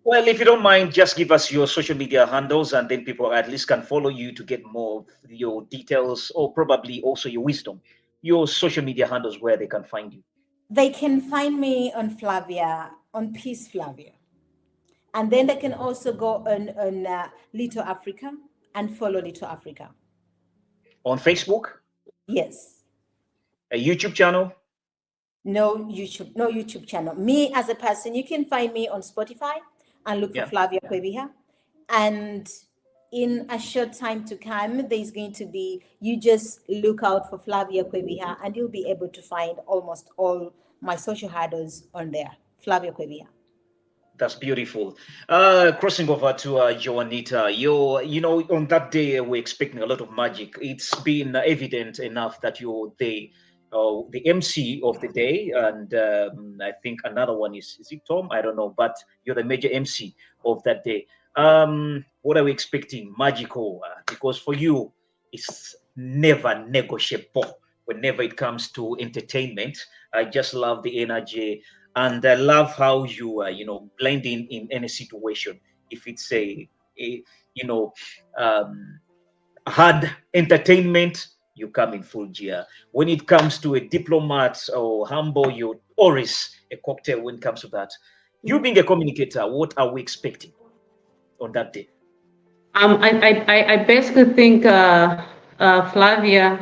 Well, if you don't mind, just give us your social media handles, and then people at least can follow you to get more of your details, or probably also your wisdom, your social media handles where they can find you. They can find me on Flavia, on Peace Flavia. And then they can also go on Little Africa and follow Little Africa. On Facebook, Yes. a YouTube channel. No YouTube channel. Me as a person, you can find me on Spotify and look for Yeah. Flavia Kwebiha. And in a short time to come, there's going to be, you just look out for Flavia Kwebiha and you'll be able to find almost all my social handles on there. Flavia Kwebiha. That's beautiful. Crossing over to Joanita, on that day we're expecting a lot of magic. It's been evident enough that you're the MC of the day, and I think another one is it Tom? I don't know, but you're the major MC of that day. What are we expecting? Magical, because for you, it's never negotiable. Whenever it comes to entertainment, I just love the energy, and I love how you blend in any situation. If it's a you know um, hard entertainment, you come in full gear. When it comes to a diplomat or humble, you always a cocktail. When it comes to that, you being a communicator, what are we expecting on that day? I basically think Flavia,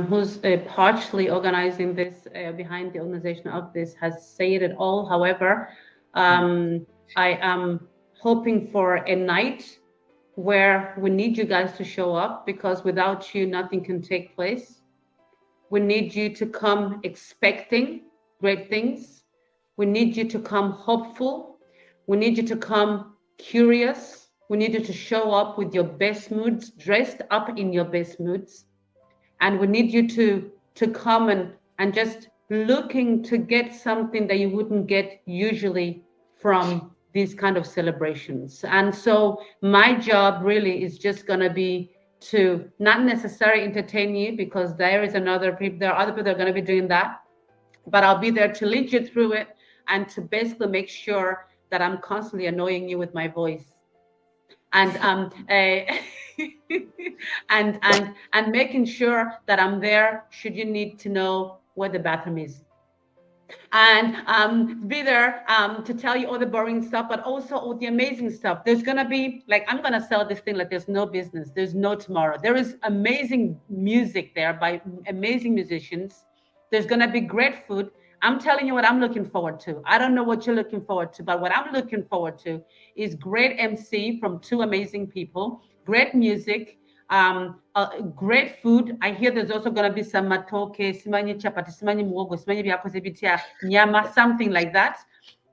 who's partially organizing this, behind the organization of this, has said it all. However, I am hoping for a night where we need you guys to show up, because without you, nothing can take place. We need you to come expecting great things. We need you to come hopeful. We need you to come curious. We need you to show up with your best moods, dressed up in your best moods. And we need you to come and just looking to get something that you wouldn't get usually from these kind of celebrations. And so my job really is just going to be to not necessarily entertain you, because there are other people that are going to be doing that, but I'll be there to lead you through it and to basically make sure that I'm constantly annoying you with my voice, and and making sure that I'm there should you need to know where the bathroom is. and be there to tell you all the boring stuff, but also all the amazing stuff. There's gonna be like I'm gonna sell this thing like there's no business, there's no tomorrow. There is amazing music there by amazing musicians. There's gonna be great food. I'm telling you what I'm looking forward to. I don't know what you're looking forward to, but what I'm looking forward to is great MC from two amazing people, great music, great food. I hear there's also going to be some matoke, simanyi chapati, simanyi muogo, simanyi byakoze bitya, nyama, something like that.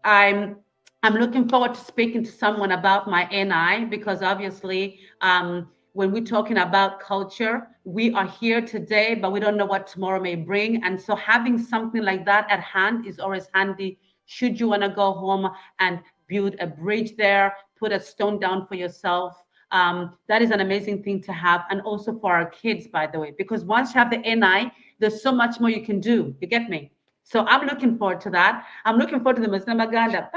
I'm I'm looking forward to speaking to someone about my NI because obviously, when we're talking about culture, we are here today, but we don't know what tomorrow may bring. And so, having something like that at hand is always handy. Should you want to go home and build a bridge there, put a stone down for yourself, that is an amazing thing to have. And also for our kids, by the way, because once you have the NI, there's so much more you can do. You get me? So I'm looking forward to that. I'm looking forward to the Muslim Maganda.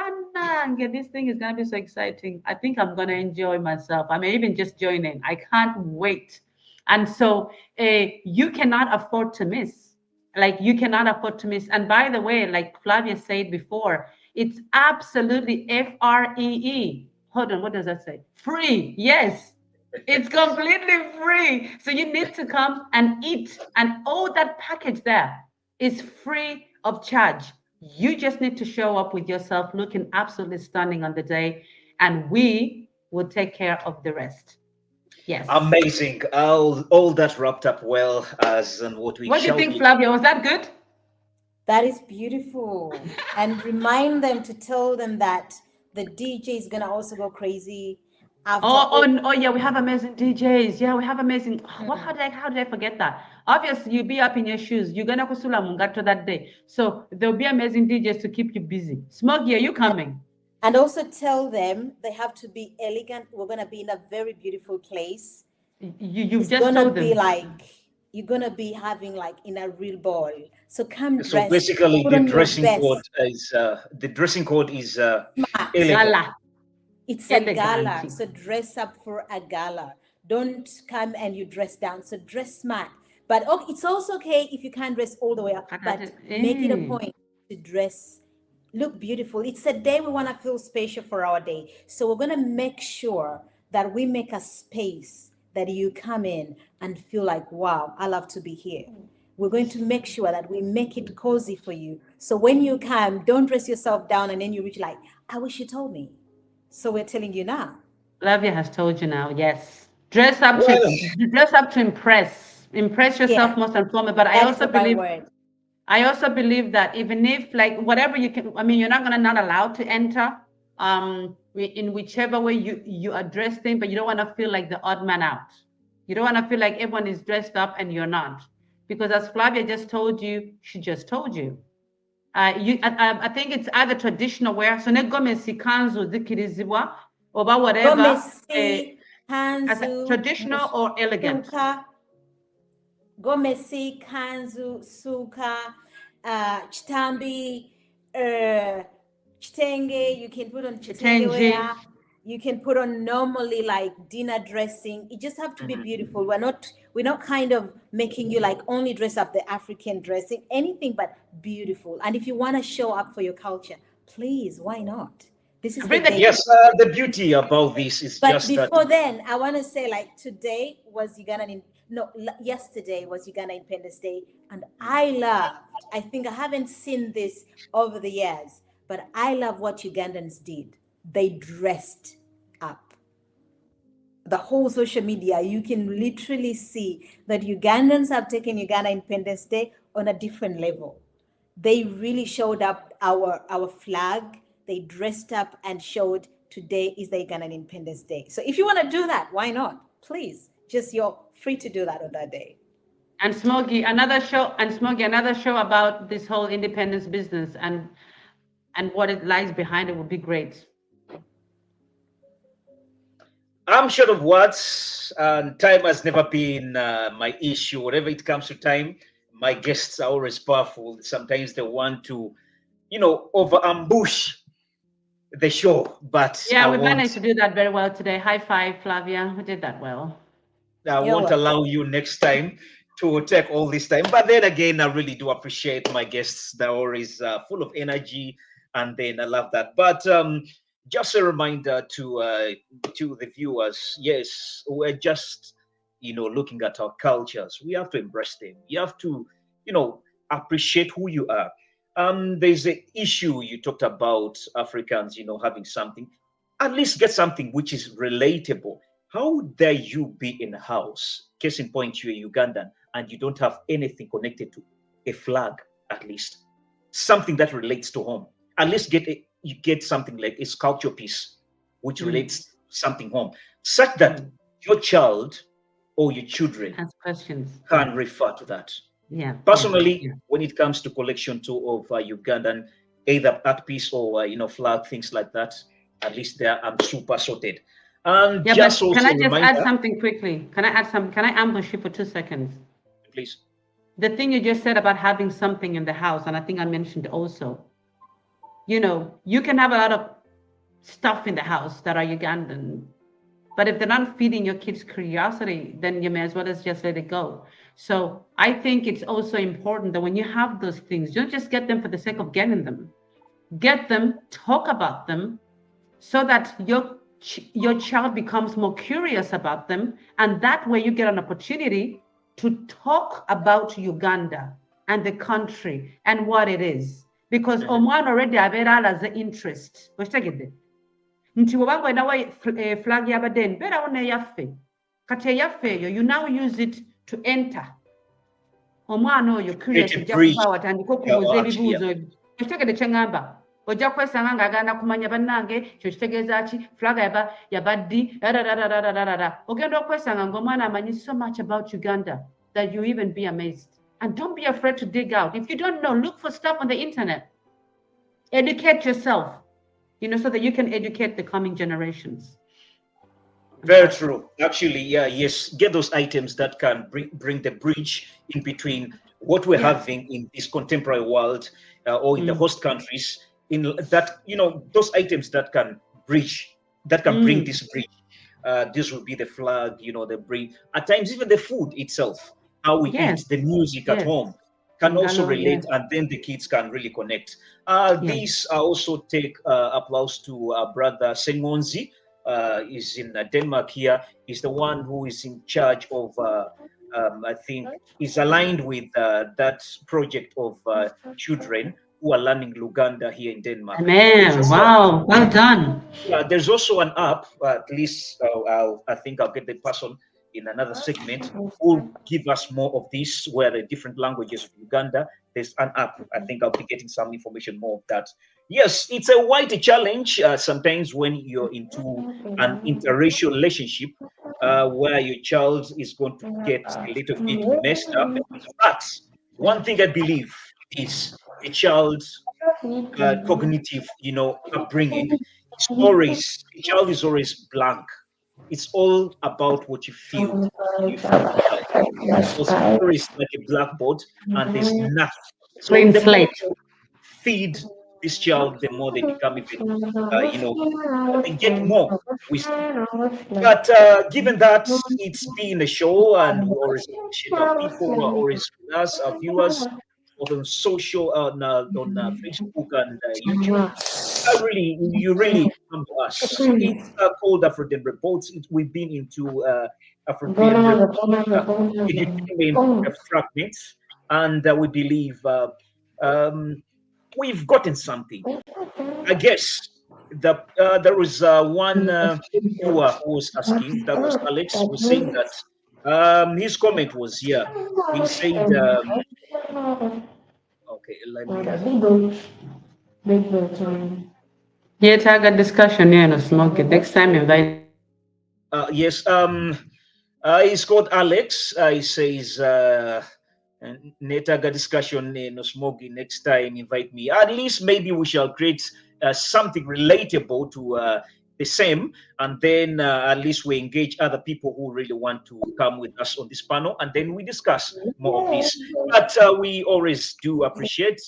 This thing is going to be so exciting. I think I'm going to enjoy myself. I may even just join in. I can't wait. And so you cannot afford to miss. Like you cannot afford to miss. And by the way, like Flavia said before, it's absolutely FREE. Hold on, what does that say? Free. Yes. It's completely free. So you need to come and eat. And all that package there is free of charge. You just need to show up with yourself looking absolutely stunning on the day, and we will take care of the rest. Yes. Amazing. All that wrapped up well as and what we What do you shall think, be. Flavia? Was that good? That is beautiful. And remind them to tell them that the DJ is gonna also go crazy after all. Oh yeah, we have amazing DJs. Yeah, we have amazing. What? How did I forget that? Obviously, you be up in your shoes. You're gonna kusula mungato that day. So there'll be amazing DJs to keep you busy. Smoggy, are you coming? And also tell them they have to be elegant. We're gonna be in a very beautiful place. You've It's just gonna told be them. like you're gonna be having like in a real ball. So come So dressed, basically, put on your best. the dressing code is Smart. elegant. Gala. It's a gala, Eleganti. so dress up for a gala. Don't come and you dress down. So dress smart. But it's also okay if you can't dress all the way up, but make it a point to dress, look beautiful. It's a day we want to feel special for our day. So we're going to make sure that we make a space that you come in and feel like, wow, I love to be here. We're going to make sure that we make it cozy for you. So when you come, don't dress yourself down and then you reach like, I wish you told me. So we're telling you now. Flavia has told you now. Yes. Well, Dress up to impress. Impress yourself Yeah, most and foremost. But that is the right word. I also believe that even if like whatever you can, I mean, you're not gonna not allowed to enter in whichever way you are dressed in, but you don't want to feel like the odd man out. You don't want to feel like everyone is dressed up and you're not. Because as Flavia just told you, she just told you. I think it's either traditional wear, so negomesi kanzu zikirizibwa, or whatever, Gomesi, as kanzu, traditional or elegant. suka, gomesi, kanzu, suka, chitambi, chitenge. You can put on chitenge Chitenji. wear. You can put on normally like dinner dressing. It just have to be beautiful. We're not kind of making you like only dress up the African dressing, anything but beautiful. And if you want to show up for your culture, please, why not? This is the Bring the day. yes, the beauty about this is But just that. before then, I want to say like today was Ugandan, no, yesterday was Uganda Independence Day. And I think I haven't seen this over the years, but I love what Ugandans did. They dressed up. The whole social media, you can literally see that Ugandans have taken Uganda Independence Day on a different level. They really showed up our flag. They dressed up and showed today is the Ugandan Independence Day. So if you want to do that, why not? Please, just you're free to do that on that day. And Smoggy, another show about this whole independence business and what it lies behind it would be great. I'm short of words, and time has never been my issue. Whatever it comes to time, my guests are always powerful. Sometimes they want to, over ambush the show, but Yeah, we managed to do that very well today. High five, Flavia. We did that well. I You're won't welcome. allow you next time. to take all this time. But then again, I really do appreciate my guests. They're always full of energy, and then I love that. But just a reminder to the viewers: yes, we're just looking at our cultures. We have to embrace them. You have to appreciate who you are. There's an issue you talked about Africans, having something. At least get something which is relatable. How dare you be in a house? Case in point, you're Ugandan and you don't have anything connected to a flag, at least something that relates to home. At least you get something like a sculpture piece which relates to something home, such that your child or your children Ask questions. can refer to that. Yeah. Personally, when it comes to collection too of Ugandan, either art piece or flag, things like that, at least there I'm super sorted. And Yeah, just but can also I a just add reminder, something quickly? Can I ambush you for 2 seconds? please. The thing you just said about having something in the house, and I think I mentioned also, you can have a lot of stuff in the house that are Ugandan, but if they're not feeding your kids' curiosity, then you may as well as just let it go. So I think it's also important that when you have those things, don't just get them for the sake of getting them. Get them, talk about them, so that your child becomes more curious about them, and that way you get an opportunity to talk about Uganda and the country and what it is, because omwana already abeera alaze interest. Okitegedde nti bw'oba nga olinawo flag y'Abaden beerawo n'eyaffe, kati eyaffe eyo you now use it to enter. Omwana oyo curious Create a ojja bridge. kuba watandika Yeah, okubuuza actually, ebibuuzo. Okitegedde kye ŋŋamba? Ojja kwesanga ng'agenda kumanya bannange kyo kitegeeza ki, flag yabaddi ogenda okwesanga ng'omwana amanyi so much about Uganda that you even be amazed. And don't be afraid to dig out. If you don't know, look for stuff on the internet. Educate yourself, so that you can educate the coming generations. Very true. Actually, yeah, yes. Get those items that can bring the bridge in between what we're having in this contemporary world or in the host countries. In that, those items that can bring this bridge. This will be the flag, the bridge. At times, even the food itself, how we eat, the music at home can also relate, and then the kids can really connect. These also take applause to brother Sengonzi. Is in Denmark here. He's the one who is in charge of, I think, is aligned with that project of children who are learning Luganda here in Denmark. Man, wow, well done. Yeah, there's also an app, at least I think I'll get the person in another segment who will give us more of this, where the different languages of Uganda, there's an app. I think I'll be getting some information more of that. Yes, it's a wide challenge sometimes when you're into an interracial relationship where your child is going to get a little bit messed up. But one thing I believe is a child's cognitive, upbringing. A child is always blank. It's all about what you feel. You feel because it's like a blackboard and there's nothing. So Clean the more slate. you feed this child, the more they become even, they get more wisdom. But given that it's been a show and we always appreciate our people who are always with us, our viewers, both on social, on Facebook and YouTube. You really come to us. It's called Afropean Reports. We've been into Afropean entertainment fragments, and we believe we've gotten something. I guess there was one viewer who was asking, that was Alex, was saying that his comment was here. He said, okay, let me. Yeah, target discussion here no smoke it. Next time invite. Yes, he's called Alex. He says, Netaga discussion no smoky next time, invite me. At least maybe we shall create something relatable to the same, and then at least we engage other people who really want to come with us on this panel, and then we discuss more of this. But we always do appreciate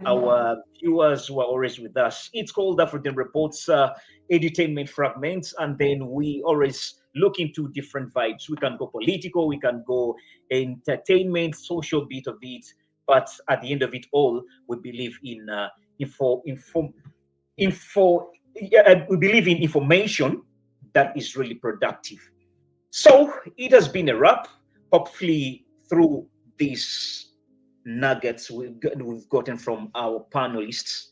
our viewers who are always with us. It's called African Reports, Edutainment Fragments, and then we always look into different vibes. We can go political, we can go entertainment, social bit of it. But at the end of it all, we believe in we believe in information that is really productive. So it has been a wrap. Hopefully, through these nuggets we've gotten from our panelists,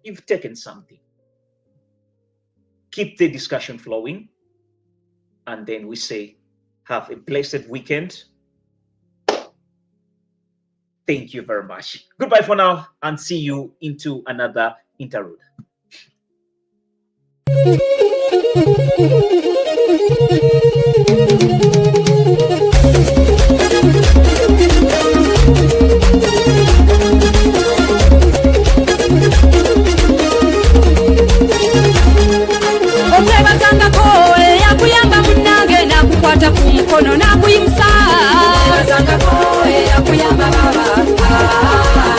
you've taken something. Keep the discussion flowing. And then we say, have a blessed weekend. Thank you very much. Goodbye for now, and see you into another interlude. Kukwata kumukono na kuyimsa bazanga koe akuyamba baba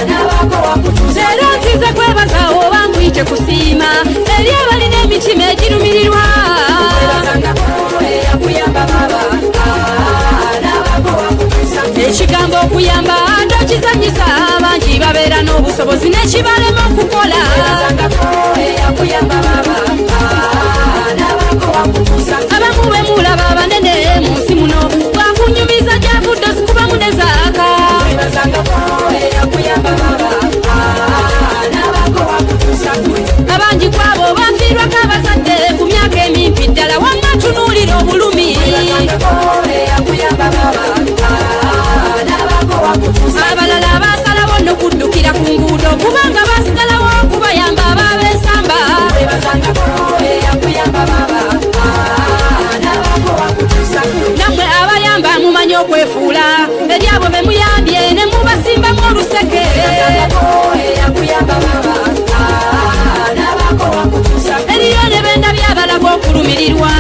na bako wakutuza zero nzize kwebazawo bangwije kusima eri abalina emitima egirumirirwa bazanga koe akuyamba baba na bako wakutuza ekigambo okuyamba ndokizanyisa bangi babeera n'obusobozi n'ekibalema okukola bazanga koe akuyamba baba na bako wakutuza abamu bemulaba abanene munsi muno bakunyumiza gyavudde zikuba munezaaka bazanga koe akuyamba baba nabako wakutuusa abangi kwabo bafiirwako abazadde ku myaka emimpi ddala wamma tunuulira obulumi bazanga koe akuyamba baba nabako wakutuusa abalala basalawo n'okuddukira ku nguudo kubanga basigalawo okubayamba ab'ensamba bazanga koe akuyamba baba namwe abayamba mumanyi okwefuula eri abo be muyambye ne mubasimbamu oluseke eriyo ne benda byabalaga okulumirirwa